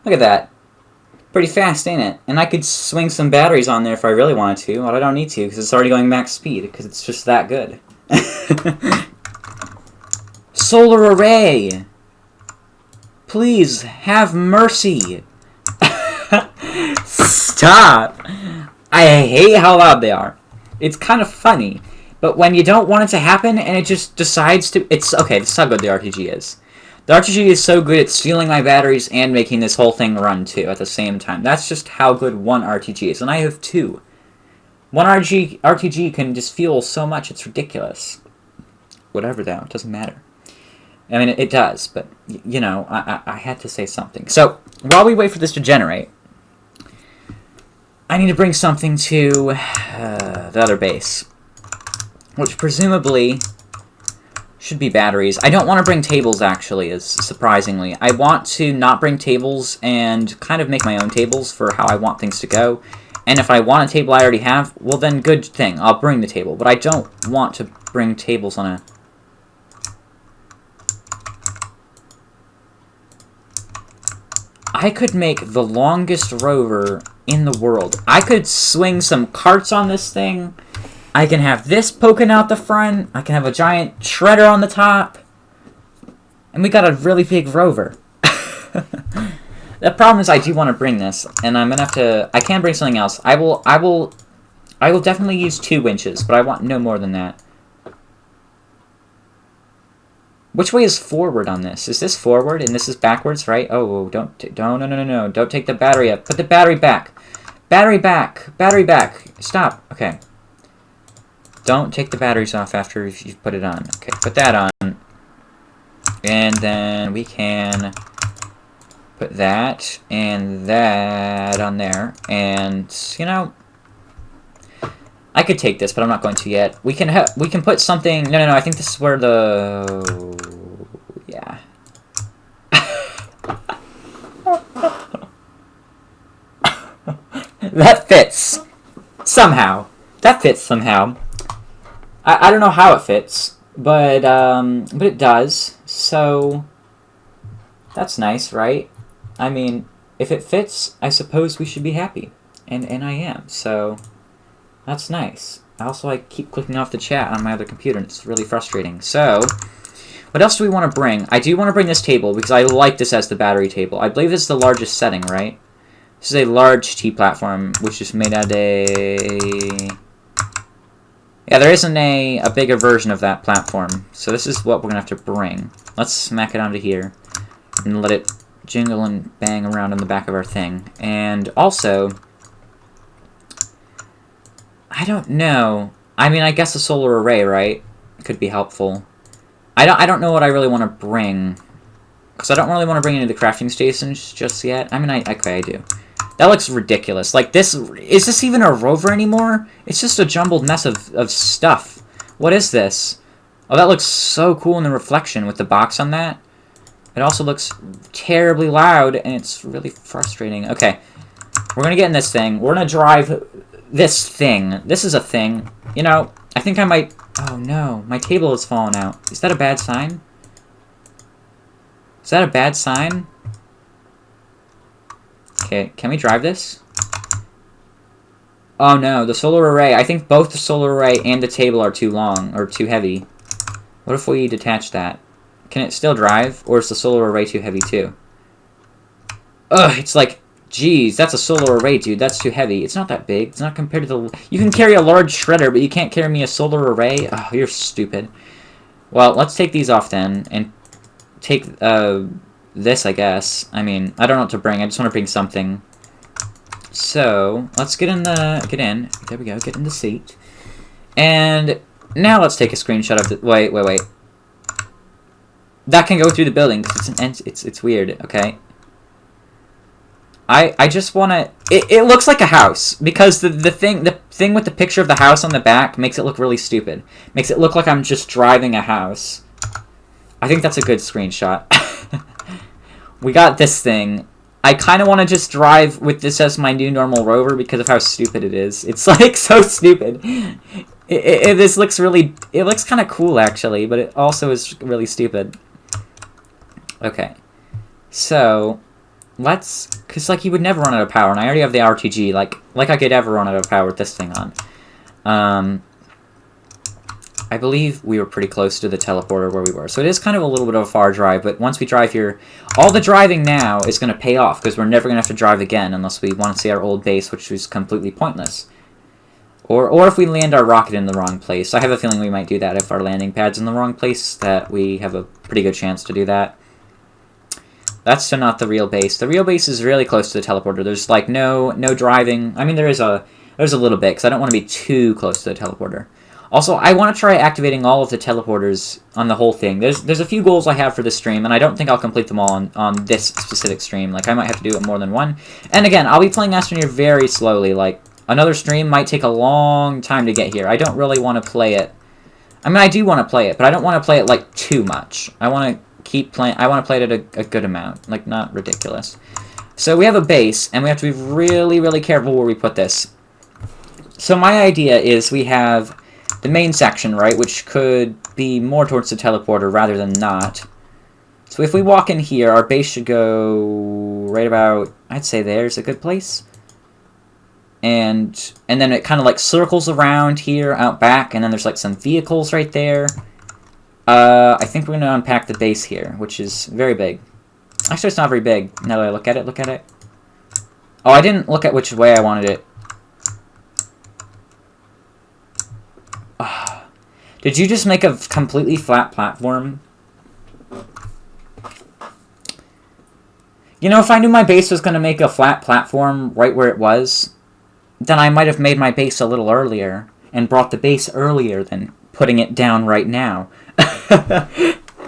[SPEAKER 1] Look at that. Pretty fast, ain't it? And I could swing some batteries on there if I really wanted to, but I don't need to because it's already going max speed because it's just that good. Solar array! Please, have mercy! Stop! I hate how loud they are. It's kind of funny, but when you don't want it to happen and it just decides to... It's okay, this is how good the RTG is. The RTG is so good it's stealing my batteries and making this whole thing run too at the same time. That's just how good one RTG is, and I have two. One RTG can just fuel so much, it's ridiculous. Whatever though, it doesn't matter. I mean, it does, but, you know, I had to say something. So, while we wait for this to generate, I need to bring something to the other base, which presumably should be batteries. I don't want to bring tables, actually, surprisingly. I want to not bring tables and kind of make my own tables for how I want things to go. And if I want a table I already have, well then, good thing. I'll bring the table. But I don't want to bring tables on a... I could make the longest rover in the world. I could swing some carts on this thing. I can have this poking out the front. I can have a giant shredder on the top. And we got a really big rover. The problem is I do want to bring this, and I'm gonna have to... I can bring something else. I will definitely use 2 winches, but I want no more than that. Which way is forward on this? Is this forward and this is backwards, right? Oh, no. Don't take the battery up. Put the battery back. Battery back. Battery back. Stop. Okay. Don't take the batteries off after you've put it on. Okay, put that on. And then we can put that and that on there. And, you know, I could take this, but I'm not going to yet. We can put something... No, I think this is where the... Yeah. That fits. Somehow. That fits somehow. I don't know how it fits, but it does. So that's nice, right? I mean, if it fits, I suppose we should be happy. And I am. So that's nice. Also, I keep clicking off the chat on my other computer, and it's really frustrating. So, what else do we want to bring? I do want to bring this table, because I like this as the battery table. I believe this is the largest setting, right? This is a large T platform, which is made out of a... Yeah, there isn't a bigger version of that platform. So this is what we're going to have to bring. Let's smack it onto here, and let it jingle and bang around on the back of our thing. And also... I don't know. I mean, I guess a solar array, right? Could be helpful. I don't know what I really want to bring. Because I don't really want to bring any of the crafting stations just yet. I mean, okay, I do. That looks ridiculous. Like, this... Is this even a rover anymore? It's just a jumbled mess of stuff. What is this? Oh, that looks so cool in the reflection with the box on that. It also looks terribly loud, and it's really frustrating. Okay. We're going to get in this thing. We're going to drive... This thing. This is a thing. You know, I think I might... Oh, no. My table has fallen out. Is that a bad sign? Is that a bad sign? Okay, can we drive this? Oh, no. The solar array. I think both the solar array and the table are too long, or too heavy. What if we detach that? Can it still drive, or is the solar array too heavy, too? Ugh, it's like... Jeez, that's a solar array, dude. That's too heavy. It's not that big. It's not compared to the... You can carry a large shredder, but you can't carry me a solar array? Oh, you're stupid. Well, let's take these off then, and take this, I guess. I mean, I don't know what to bring. I just want to bring something. So, let's get in the... Get in. There we go. Get in the seat. And now let's take a screenshot of the... Wait. That can go through the building, because it's weird, okay? I just want to... It looks like a house, because the thing with the picture of the house on the back makes it look really stupid. Makes it look like I'm just driving a house. I think that's a good screenshot. We got this thing. I kind of want to just drive with this as my new normal rover because of how stupid it is. It's like so stupid. This looks really... It looks kind of cool, actually, but it also is really stupid. Okay. So... Because, like, you would never run out of power, and I already have the RTG, like I could ever run out of power with this thing on. I believe we were pretty close to the teleporter where we were. So it is kind of a little bit of a far drive, but once we drive here, all the driving now is going to pay off, because we're never going to have to drive again unless we want to see our old base, which is completely pointless. Or if we land our rocket in the wrong place. I have a feeling we might do that if our landing pad's in the wrong place, that we have a pretty good chance to do that. That's still not the real base. The real base is really close to the teleporter. There's, like, no driving. I mean, there's a little bit, because I don't want to be too close to the teleporter. Also, I want to try activating all of the teleporters on the whole thing. There's a few goals I have for this stream, and I don't think I'll complete them all on this specific stream. Like, I might have to do it more than one. And again, I'll be playing Astroneer very slowly. Like, another stream might take a long time to get here. I don't really want to play it. I mean, I do want to play it, but I don't want to play it, like, too much. I want to keep playing. I want to play it at a good amount. Like, not ridiculous. So we have a base, and we have to be really, really careful where we put this. So my idea is we have the main section, right, which could be more towards the teleporter rather than not. So if we walk in here, our base should go right about, I'd say there's a good place. And then it kind of, like, circles around here, out back, and then there's, like, some vehicles right there. I think we're going to unpack the base here, which is very big. Actually, it's not very big. Now that I look at it. Oh, I didn't look at which way I wanted it. Did you just make a completely flat platform? You know, if I knew my base was going to make a flat platform right where it was, then I might have made my base a little earlier and brought the base earlier than putting it down right now.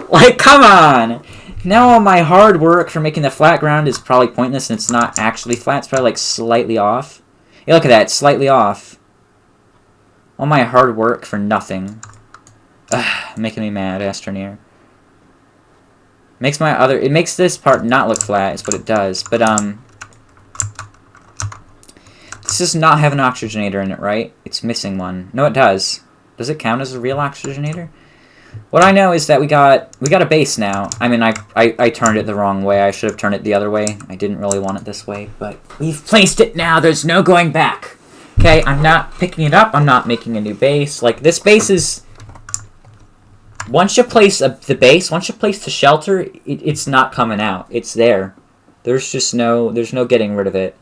[SPEAKER 1] Like, come on! Now all my hard work for making the flat ground is probably pointless, and it's not actually flat. It's probably, like, slightly off. Yeah, look at that. It's slightly off. All my hard work for nothing. Ugh, making me mad, Astroneer. It makes this part not look flat, is what it does. But, this does not have an oxygenator in it, right? It's missing one. No, it does. Does it count as a real oxygenator? What I know is that we got a base now. I mean, I turned it the wrong way. I should have turned it the other way. I didn't really want it this way, but we've placed it now. There's no going back. Okay, I'm not picking it up. I'm not making a new base. Like, this base is... Once you place the base, once you place the shelter, it's not coming out. It's there. There's no getting rid of it.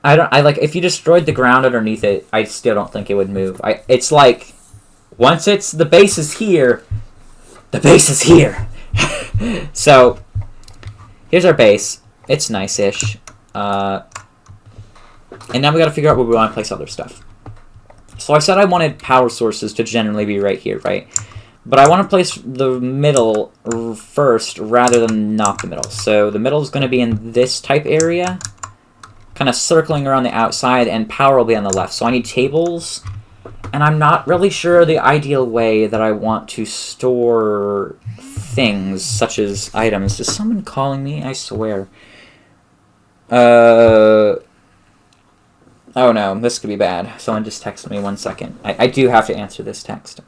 [SPEAKER 1] Like, if you destroyed the ground underneath it, I still don't think it would move. It's like, once the base is here, the base is here. So, here's our base. It's nice-ish. And now we gotta figure out where we want to place other stuff. So I said I wanted power sources to generally be right here, right? But I want to place the middle first rather than not the middle. So the middle is going to be in this type area, kind of circling around the outside, and power will be on the left. So I need tables, and I'm not really sure the ideal way that I want to store things, such as items. Is someone calling me? I swear. Oh no, this could be bad. Someone just texted me 1 second. I do have to answer this text.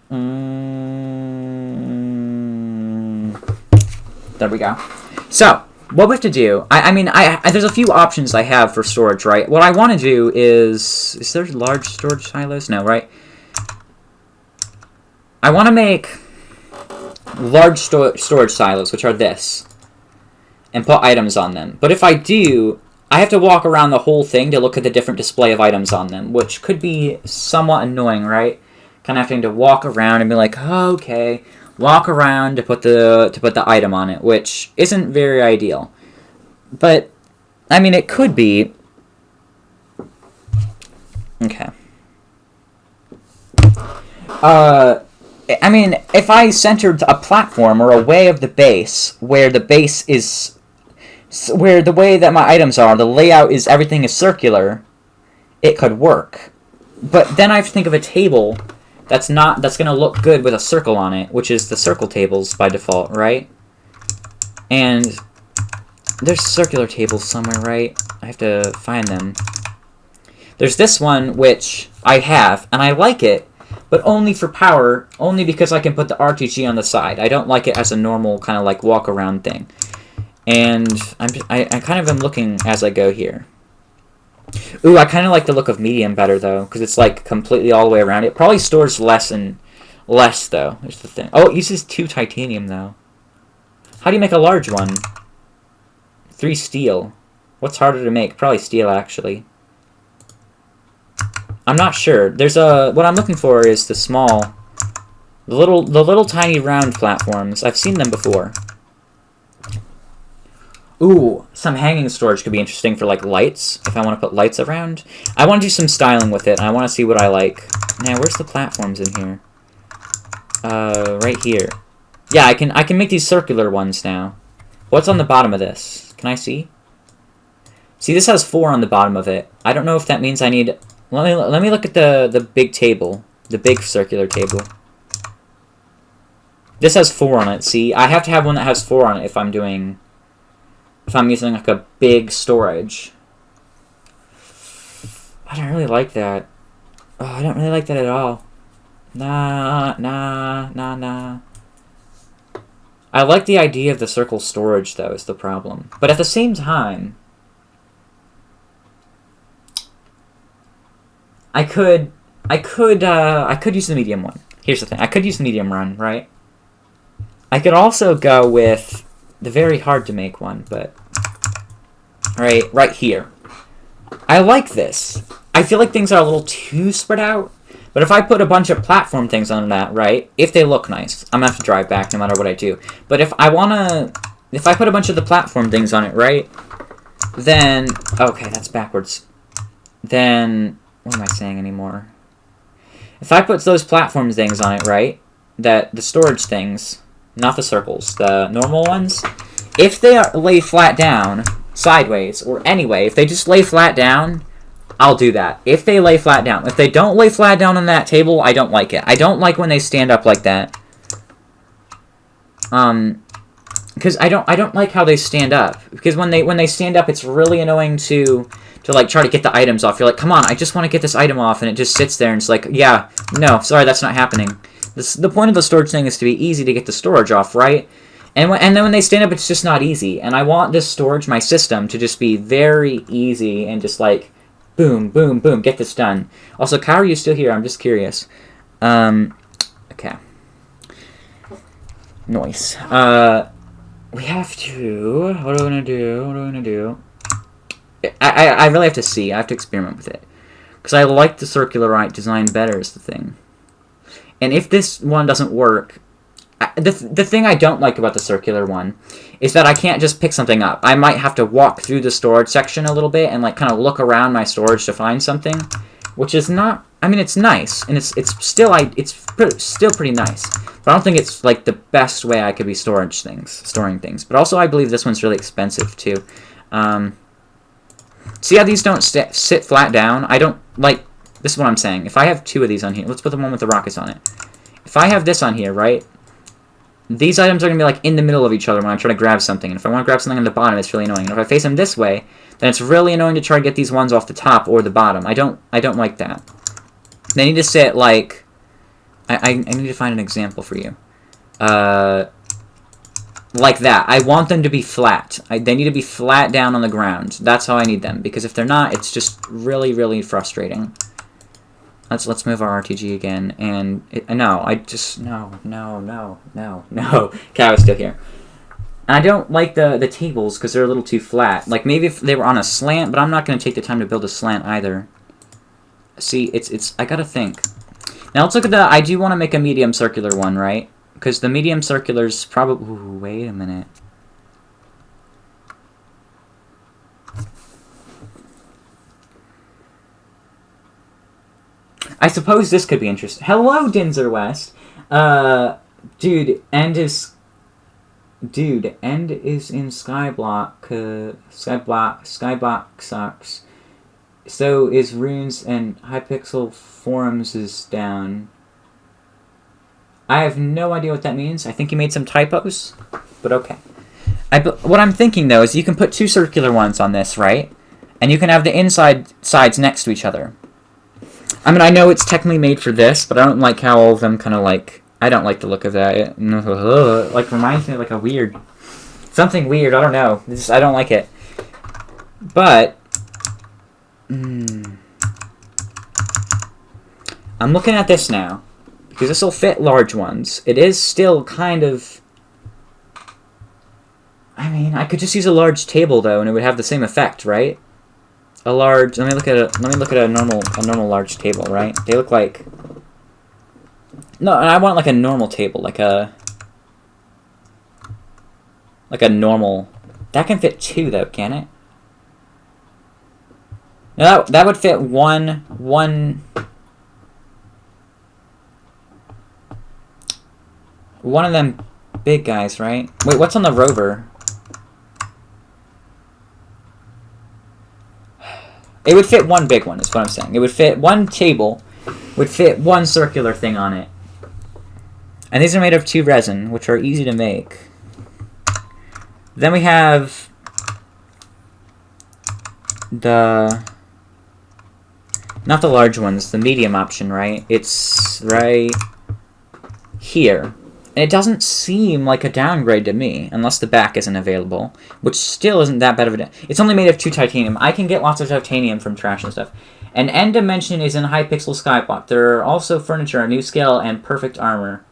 [SPEAKER 1] There we go. So, what we have to do... I mean, there's a few options I have for storage, right? What I want to do is... Is there large storage silos? No, right? I want to make large storage silos, which are this, and put items on them. But if I do... I have to walk around the whole thing to look at the different display of items on them, which could be somewhat annoying, right? Kind of having to walk around and be like, oh, okay, walk around to put the item on it, which isn't very ideal. But I mean, it could be. Okay. I mean, if I centered a platform or a way of the base where the base is. Where the way that my items are, the layout is everything is circular, it could work. But then I have to think of a table that's going to look good with a circle on it, which is the circle tables by default, right? And there's circular tables somewhere, right? I have to find them. There's this one, which I have, and I like it, but only for power, only because I can put the RTG on the side. I don't like it as a normal kind of like walk around thing. And I kind of am looking as I go here. Ooh, I kind of like the look of medium better though, because it's like completely all the way around. It probably stores less and less though, is the thing. Oh, it uses 2 titanium though. How do you make a large one? 3 steel. What's harder to make? Probably steel actually. I'm not sure. There's a what I'm looking for is the small, the little tiny round platforms. I've seen them before. Ooh, some hanging storage could be interesting for like lights. If I want to put lights around, I want to do some styling with it, and I want to see what I like. Now, where's the platforms in here? Right here. Yeah, I can make these circular ones now. What's on the bottom of this? Can I see? See, this has 4 on the bottom of it. I don't know if that means I need. Let me look at the big table, the big circular table. This has 4 on it. See, I have to have one that has 4 on it if I'm using like a big storage. I don't really like that. Oh, I don't really like that at all. Nah. I like the idea of the circle storage though, is the problem. But at the same time, I could use the medium one. Here's the thing. I could use the medium run, right? I could also go with the very hard to make one, but right here. I like this. I feel like things are a little too spread out, but if I put a bunch of platform things on that, right, if they look nice, I'm gonna have to drive back no matter what I do. But if I put a bunch of the platform things on it, right, then, okay, that's backwards. Then, what am I saying anymore? If I put those platform things on it, right, the storage things, not the circles, the normal ones, if they lay flat down, sideways, or anyway, if they just lay flat down, I'll do that. If they lay flat down. If they don't lay flat down on that table, I don't like it. I don't like when they stand up like that. Because I don't like how they stand up. Because when they stand up, it's really annoying to like try to get the items off. You're like, come on, I just want to get this item off, and it just sits there and it's like, yeah, no, sorry, that's not happening. The point of the storage thing is to be easy to get the storage off, right? And then when they stand up, it's just not easy. And I want this storage, my system, to just be very easy and just like, boom, boom, boom, get this done. Also, Kyle, are you still here? I'm just curious. Okay. Noise. We have to. What are we gonna do? I really have to see. I have to experiment with it. Because I like the circular design better is the thing. And if this one doesn't work, the thing I don't like about the circular one is that I can't just pick something up. I might have to walk through the storage section a little bit and like kind of look around my storage to find something, which is not. I mean, it's nice and it's still pretty nice, but I don't think it's like the best way I could be storing things. But also, I believe this one's really expensive too. See how these don't sit flat down? I don't like. This is what I'm saying. If I have 2 of these on here, let's put the one with the rockets on it. If I have this on here, right? These items are going to be like in the middle of each other when I try to grab something. And if I want to grab something on the bottom, it's really annoying. And if I face them this way, then it's really annoying to try to get these ones off the top or the bottom. I don't like that. They need to sit like... I need to find an example for you. Like that. I want them to be flat. They need to be flat down on the ground. That's how I need them. Because if they're not, it's just really, really frustrating. Let's move our RTG again, and no. Cow is still here. And I don't like the tables because they're a little too flat. Like maybe if they were on a slant, but I'm not going to take the time to build a slant either. See, I gotta think. Now let's look at I do want to make a medium circular one, right? Because the medium circular's probably. Ooh, wait a minute. I suppose this could be interesting. Hello, Dinzer West. Dude, end is in Skyblock. Skyblock sucks. So is Runes and Hypixel Forums is down. I have no idea what that means. I think you made some typos, but okay. What I'm thinking though is you can put 2 circular ones on this, right? And you can have the inside sides next to each other. I mean, I know it's technically made for this, but I don't like how all of them kind of like... I don't like the look of that. It like, reminds me of like a weird... Something weird, I don't know. I don't like it. But... I'm looking at this now. Because this will fit large ones. It is still kind of... I mean, I could just use a large table, though, and it would have the same effect, right? A large... Let me look at a normal large table, right? They look like... No, I want like a normal table, like a normal... That can fit 2, though, can it? No, that would fit one of them big guys, right? Wait, what's on the rover? It would fit one big one, is what I'm saying. It would fit one table, would fit one circular thing on it. And these are made of 2 resin, which are easy to make. Then we have the... Not the large ones, the medium option, right? It's right here. And it doesn't seem like a downgrade to me, unless the back isn't available, which still isn't that bad of a... It's only made of 2 titanium. I can get lots of titanium from trash and stuff. And end dimension is in high pixel skyblock. There are also furniture, a new scale, and perfect armor.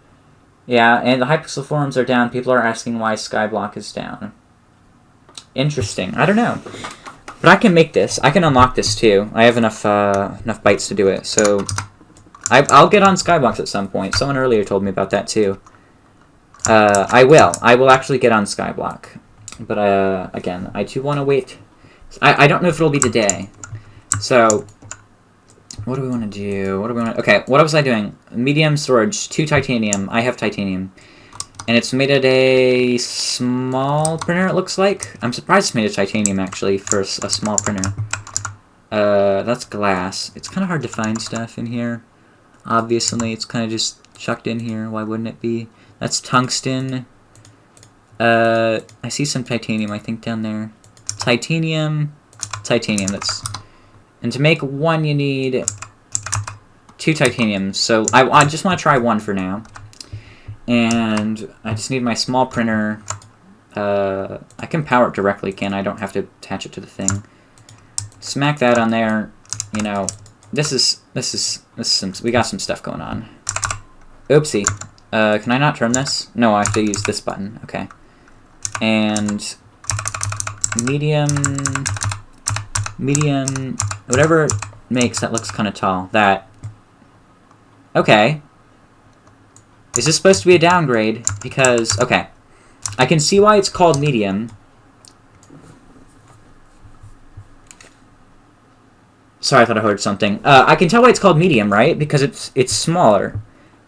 [SPEAKER 1] Yeah, and the hypixel forums are down. People are asking why skyblock is down. Interesting. I don't know. But I can make this. I can unlock this too. I have enough bytes to do it. So I'll get on Skyblocks at some point. Someone earlier told me about that too. I will. I will actually get on Skyblock. But again, I do want to wait. I don't know if it'll be today. So what do we want to do? What do we want? Okay, what was I doing? Medium storage, 2 titanium. I have titanium. And it's made at a small printer, it looks like. I'm surprised it's made of titanium, actually, for a small printer. That's glass. It's kind of hard to find stuff in here. Obviously, it's kind of just chucked in here. Why wouldn't it be? That's tungsten. I see some titanium, I think, down there. Titanium. Titanium, that's... And to make one, you need 2 titaniums. So I just want to try 1 for now. And I just need my small printer. I can power it directly, I don't have to attach it to the thing. Smack that on there. You know, this is some, we got some stuff going on. Oopsie. Can I not turn this? No, I have to use this button. Okay. And medium, whatever it makes that looks kind of tall. That. Okay. Is this supposed to be a downgrade? Because, okay. I can see why it's called medium. Sorry, I thought I heard something. I can tell why it's called medium, right? Because it's smaller.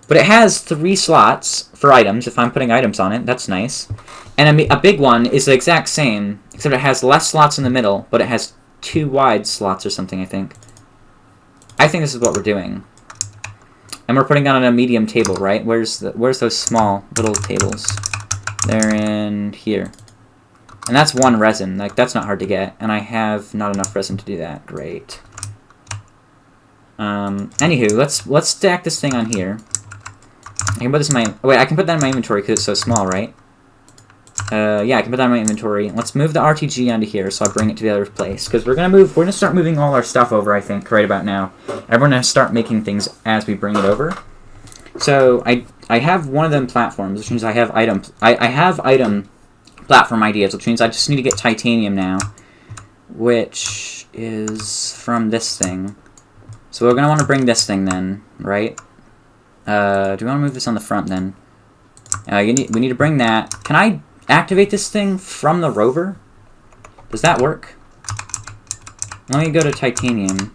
[SPEAKER 1] But it has 3 slots for items, if I'm putting items on it. That's nice. And a big one is the exact same, except it has less slots in the middle, but it has 2 wide slots or something, I think. I think this is what we're doing. And we're putting on a medium table, right? Where's those small little tables? They're in here. And that's 1 resin. Like, that's not hard to get. And I have not enough resin to do that. Great. Anywho, let's stack this thing on here. I can put this in my... Wait, I can put that in my inventory because it's so small, right? Yeah, I can put that in my inventory. Let's move the RTG onto here so I'll bring it to the other place. Because we're gonna start moving all our stuff over, I think, right about now. And we're gonna start making things as we bring it over. So, I have one of them platforms, which means I have item platform ideas, which means I just need to get titanium now. Which is from this thing. So we're gonna want to bring this thing then, right? Do we want to move this on the front then? We need to bring that. Can I activate this thing from the rover? Does that work? Let me go to titanium.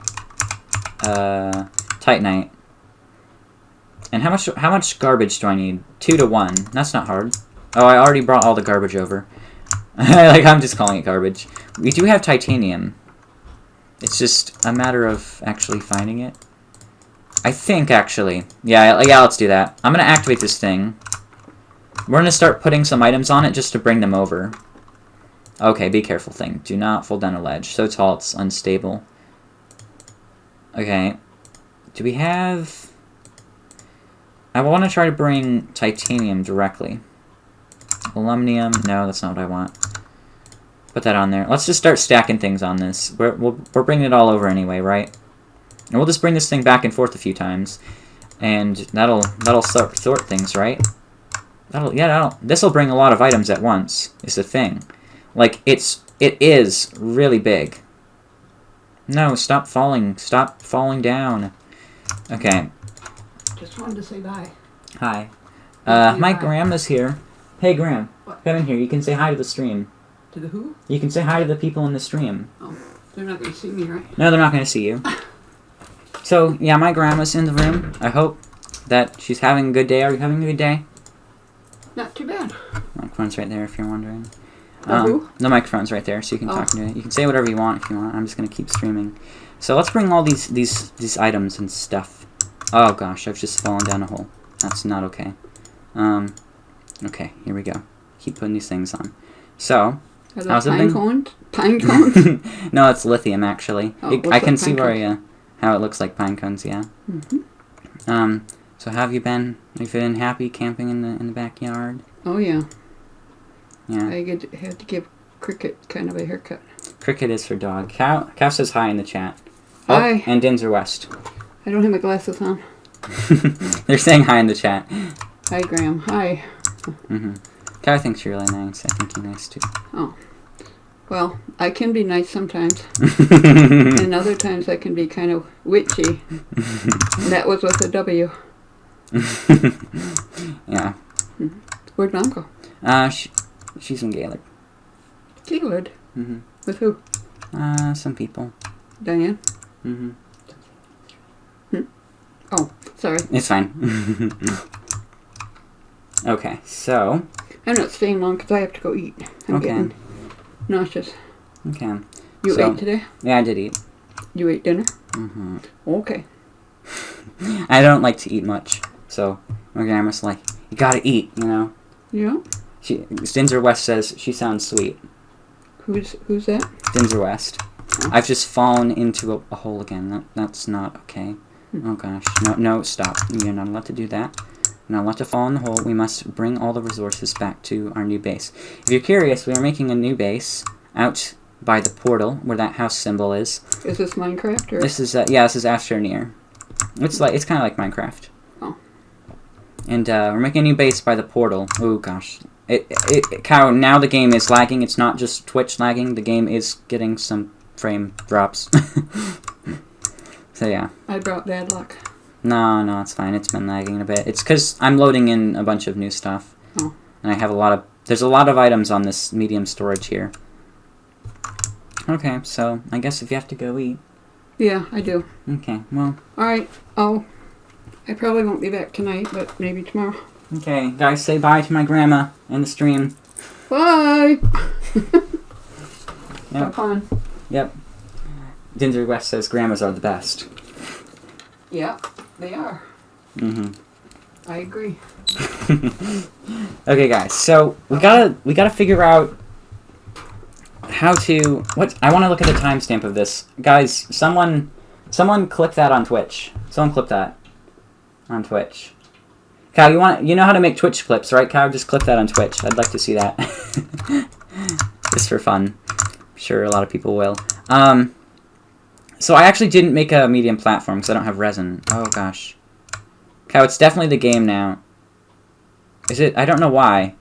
[SPEAKER 1] Titanite. And how much garbage do I need? 2 to 1. That's not hard. Oh, I already brought all the garbage over. Like, I'm just calling it garbage. We do have titanium. It's just a matter of actually finding it. I think, actually. Yeah, let's do that. I'm going to activate this thing. We're going to start putting some items on it just to bring them over. Okay, be careful thing. Do not fall down a ledge. So tall, it's unstable. Okay. Do we have... I want to try to bring titanium directly. Aluminum. No, that's not what I want. Put that on there. Let's just start stacking things on this. We're bringing it all over anyway, right? And we'll just bring this thing back and forth a few times. And that'll sort things, right? This'll bring a lot of items at once, is the thing. Like, it is really big. No, stop falling. Stop falling down. Okay.
[SPEAKER 4] Just wanted to say bye.
[SPEAKER 1] Hi.
[SPEAKER 4] Say
[SPEAKER 1] My
[SPEAKER 4] hi.
[SPEAKER 1] grandma's here. Hey, Gram.
[SPEAKER 4] What?
[SPEAKER 1] Come in here. You can say hi to the stream.
[SPEAKER 4] To the who?
[SPEAKER 1] You can say hi to the people in the stream.
[SPEAKER 4] Oh, they're not going to see me, right?
[SPEAKER 1] No, they're not going to see you. So, yeah, my grandma's in the room. I hope that she's having a good day. Are you having a good day?
[SPEAKER 4] Not too bad.
[SPEAKER 1] Microphone's right there if you're wondering.
[SPEAKER 4] Who?
[SPEAKER 1] The microphone's right there, so you can talk into it. You can say whatever you want if you want. I'm just going to keep streaming. So let's bring all these items and stuff. Oh, gosh, I've just fallen down a hole. That's not okay. Okay, here we go. Keep putting these things on. So...
[SPEAKER 4] Are
[SPEAKER 1] how's
[SPEAKER 4] those
[SPEAKER 1] it
[SPEAKER 4] pine
[SPEAKER 1] been?
[SPEAKER 4] cones? Pine cones?
[SPEAKER 1] No, it's lithium, actually.
[SPEAKER 4] Oh,
[SPEAKER 1] I
[SPEAKER 4] looks
[SPEAKER 1] can
[SPEAKER 4] like
[SPEAKER 1] see
[SPEAKER 4] pine
[SPEAKER 1] where how it looks like pine cones, yeah.
[SPEAKER 4] Mm-hmm.
[SPEAKER 1] So how have you been? Have you been happy camping in the backyard?
[SPEAKER 4] Oh, yeah.
[SPEAKER 1] Yeah.
[SPEAKER 4] I had to give Cricket kind of a haircut.
[SPEAKER 1] Cricket is for dog. Cow says hi in the chat.
[SPEAKER 4] Hi.
[SPEAKER 1] And Dinser West.
[SPEAKER 4] I don't have my glasses on.
[SPEAKER 1] They're saying hi in the chat.
[SPEAKER 4] Hi, Graham. Hi.
[SPEAKER 1] Mm-hmm. Cow thinks you're really nice. I think you're nice too.
[SPEAKER 4] Oh. Well, I can be nice sometimes. And other times I can be kind of witchy. That was with a W.
[SPEAKER 1] Yeah.
[SPEAKER 4] Where'd Mom go?
[SPEAKER 1] She's in Gaelic.
[SPEAKER 4] Gaylord.
[SPEAKER 1] Mm-hmm.
[SPEAKER 4] With who?
[SPEAKER 1] Some people.
[SPEAKER 4] Diane?
[SPEAKER 1] Mm-hmm.
[SPEAKER 4] Oh, sorry.
[SPEAKER 1] It's fine. Okay, so...
[SPEAKER 4] I'm not staying long because I have to go eat. I'm getting nauseous.
[SPEAKER 1] Okay.
[SPEAKER 4] You ate today?
[SPEAKER 1] Yeah, I did eat.
[SPEAKER 4] You ate dinner?
[SPEAKER 1] Mm-hmm.
[SPEAKER 4] Okay.
[SPEAKER 1] I don't like to eat much, so my grandma's like, you gotta eat, you know?
[SPEAKER 4] Yeah?
[SPEAKER 1] Dinser West says she sounds sweet.
[SPEAKER 4] Who's that?
[SPEAKER 1] Dinser West. I've just fallen into a hole again. That's not okay. Oh gosh. No, stop. You're not allowed to do that. You're not allowed to fall in the hole. We must bring all the resources back to our new base. If you're curious, we are making a new base out by the portal where that house symbol is.
[SPEAKER 4] Is this Minecraft or?
[SPEAKER 1] This is this is Astroneer. It's kind of like Minecraft.
[SPEAKER 4] Oh.
[SPEAKER 1] And we're making a new base by the portal. Oh gosh. Cow, now the game is lagging. It's not just Twitch lagging. The game is getting some frame drops. So yeah.
[SPEAKER 4] I brought bad luck.
[SPEAKER 1] No, it's fine. It's been lagging a bit. It's because I'm loading in a bunch of new stuff.
[SPEAKER 4] Oh.
[SPEAKER 1] And I have there's a lot of items on this medium storage here. Okay, so I guess if you have to go eat.
[SPEAKER 4] Yeah, I do.
[SPEAKER 1] Okay, well.
[SPEAKER 4] Alright. Oh, I probably won't be back tonight, but maybe tomorrow.
[SPEAKER 1] Okay, guys, say bye to my grandma in the stream.
[SPEAKER 4] Bye!
[SPEAKER 1] Yep.
[SPEAKER 4] Have fun.
[SPEAKER 1] Yep. Dinser West says grandmas are the best.
[SPEAKER 4] Yeah, they are.
[SPEAKER 1] Mm-hmm.
[SPEAKER 4] I agree.
[SPEAKER 1] Okay, guys. So we gotta figure out how to. I want to look at the timestamp of this, guys. Someone click that on Twitch. Someone click that on Twitch. Cow, you know how to make Twitch clips, right? Cow, just click that on Twitch. I'd like to see that. Just for fun. I'm sure a lot of people will. So I actually didn't make a medium platform because I don't have resin. Oh gosh. Cow, it's definitely the game now. Is it? I don't know why.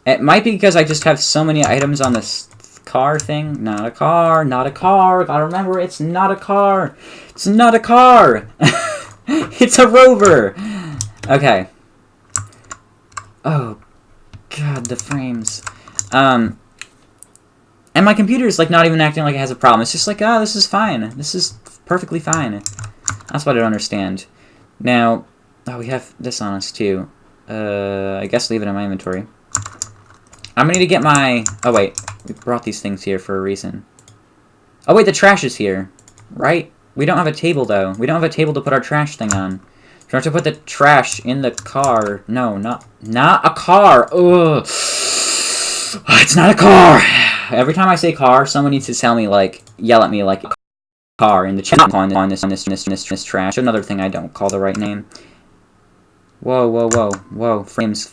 [SPEAKER 1] It might be because I just have so many items on this car thing. Not a car. Not a car. Gotta remember, it's not a car. It's not a car. It's a rover. Okay. Oh, God, the frames. And my computer's like not even acting like it has a problem. It's just like, oh, this is fine. This is perfectly fine. That's what I don't understand. Now, oh, we have this on us too. I guess leave it in my inventory. I'm gonna need to get my... Oh, wait. We brought these things here for a reason. Oh, wait, the trash is here. Right? We don't have a table, though. We don't have a table to put our trash thing on. We have to put the trash in the car. No, not a car. Ugh. It's not a car. Every time I say car, someone needs to tell me, like, yell at me, like, car in the chat on this trash. Another thing I don't call the right name. Whoa. Frames.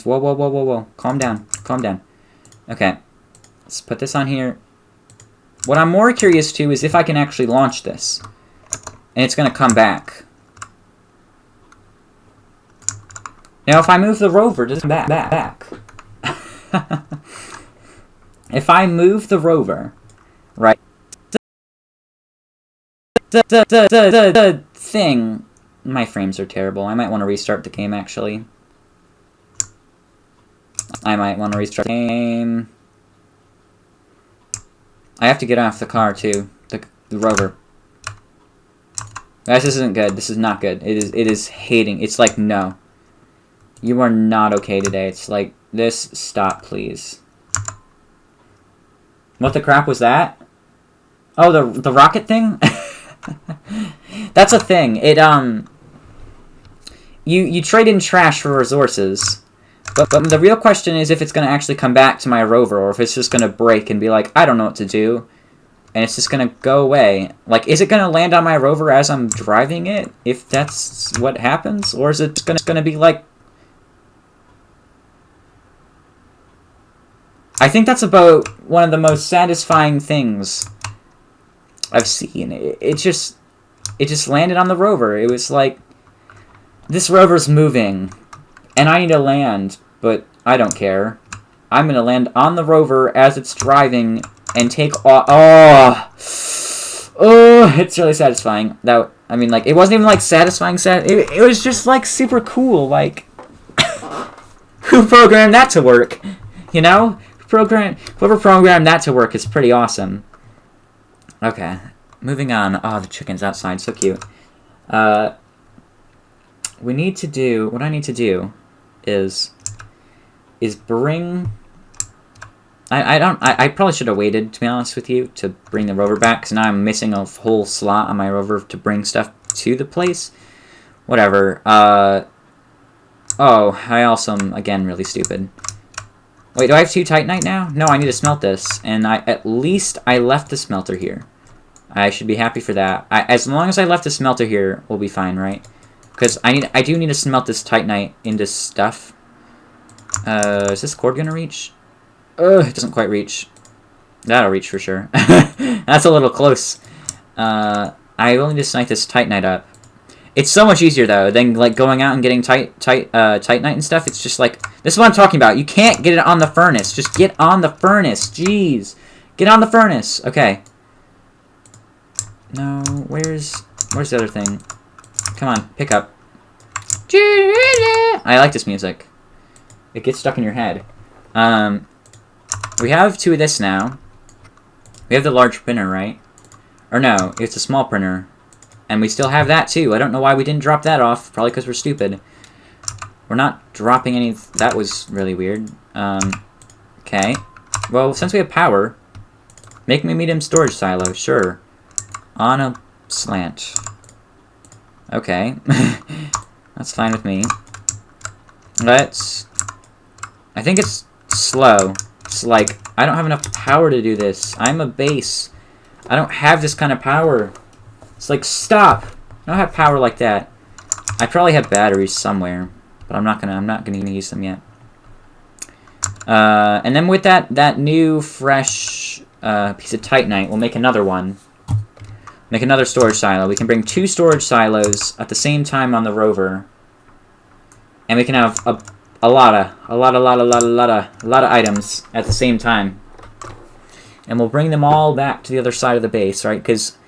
[SPEAKER 1] Whoa. Calm down. Okay. Let's put this on here. What I'm more curious to is if I can actually launch this. And it's gonna come back. Now, if I move the rover, does it come back? If I move the rover, right? The thing... My frames are terrible. I might want to restart the game, actually. I might want to restart the game. I have to get off the car, too. The rover. Guys, this isn't good. This is not good. It is hating. It's like, no. You are not okay today. It's like, this, stop, please. What the crap was that? Oh, the rocket thing? That's a thing. It, you trade in trash for resources. But the real question is if it's going to actually come back to my rover, or if it's just going to break and be like, I don't know what to do. And it's just going to go away. Like, is it going to land on my rover as I'm driving it? If that's what happens? Or is it going to be like... I think that's about one of the most satisfying things I've seen. It just landed on the rover. It was like, this rover's moving, and I need to land, but I don't care. I'm going to land on the rover as it's driving and take off. Oh, it's really satisfying. That, I mean, like, it wasn't even, like, satisfying. It was just, like, super cool. Like, who programmed that to work? You know? Whoever programmed that to work is pretty awesome. Okay, moving on. Oh, the chicken's outside, so cute. What I need to do is bring... I probably should have waited, to be honest with you, to bring the rover back, because now I'm missing a whole slot on my rover to bring stuff to the place. Whatever. Oh, I also am, again, really stupid. Wait, do I have 2 Titanite now? No, I need to smelt this, and at least I left the smelter here. I should be happy for that. As long as I left the smelter here, we'll be fine, right? Because I do need to smelt this Titanite into stuff. Is this cord gonna reach? It doesn't quite reach. That'll reach for sure. That's a little close. I will need to smelt this Titanite up. It's so much easier, though, than, like, going out and getting Titanite and stuff. It's just, like, this is what I'm talking about. You can't get it on the furnace. Just get on the furnace. Jeez. Get on the furnace. Okay. No, where's the other thing? Come on, pick up. I like this music. It gets stuck in your head. We have 2 of this now. We have the large printer, right? Or no, it's a small printer. And we still have that, too. I don't know why we didn't drop that off. Probably because we're stupid. We're not dropping any... That was really weird. Okay. Well, since we have power, make me a medium storage silo. Sure. On a slant. Okay. That's fine with me. Let's... I think it's slow. It's like, I don't have enough power to do this. I'm a base. I don't have this kind of power. It's like, stop! I don't have power like that. I probably have batteries somewhere, but I'm not gonna use them yet. And then with that new fresh piece of Titanite, we'll make another one. Make another storage silo. We can bring 2 storage silos at the same time on the rover, and we can have a lot of items at the same time. And we'll bring them all back to the other side of the base, right? Because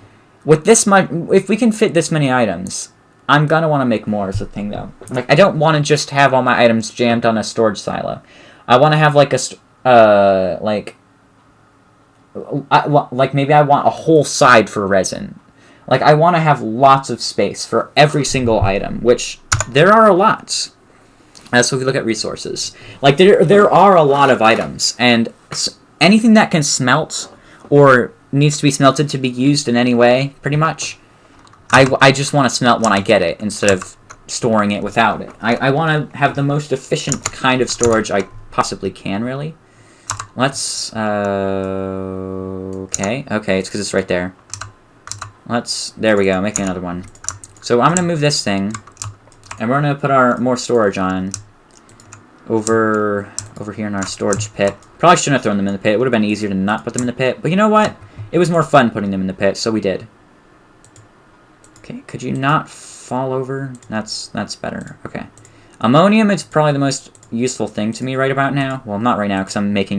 [SPEAKER 1] with this much, if we can fit this many items, I'm gonna want to make more is the thing, though. Like, I don't want to just have all my items jammed on a storage silo. I want to have, like, like, maybe I want a whole side for resin. Like, I want to have lots of space for every single item, which there are a lot. So if we look at resources. Like, there are a lot of items, and anything that can smelt or needs to be smelted to be used in any way, pretty much, I just want to smelt when I get it, instead of storing it without it. I want to have the most efficient kind of storage I possibly can, really. Let's, okay, it's because it's right there. There we go, making another one. So I'm gonna move this thing, and we're gonna put our more storage on over here in our storage pit. Probably shouldn't have thrown them in the pit. It would have been easier to not put them in the pit. But you know what? It was more fun putting them in the pit, so we did. Okay, could you not fall over? That's better. Okay. Ammonium is probably the most useful thing to me right about now. Well, not right now, because I'm making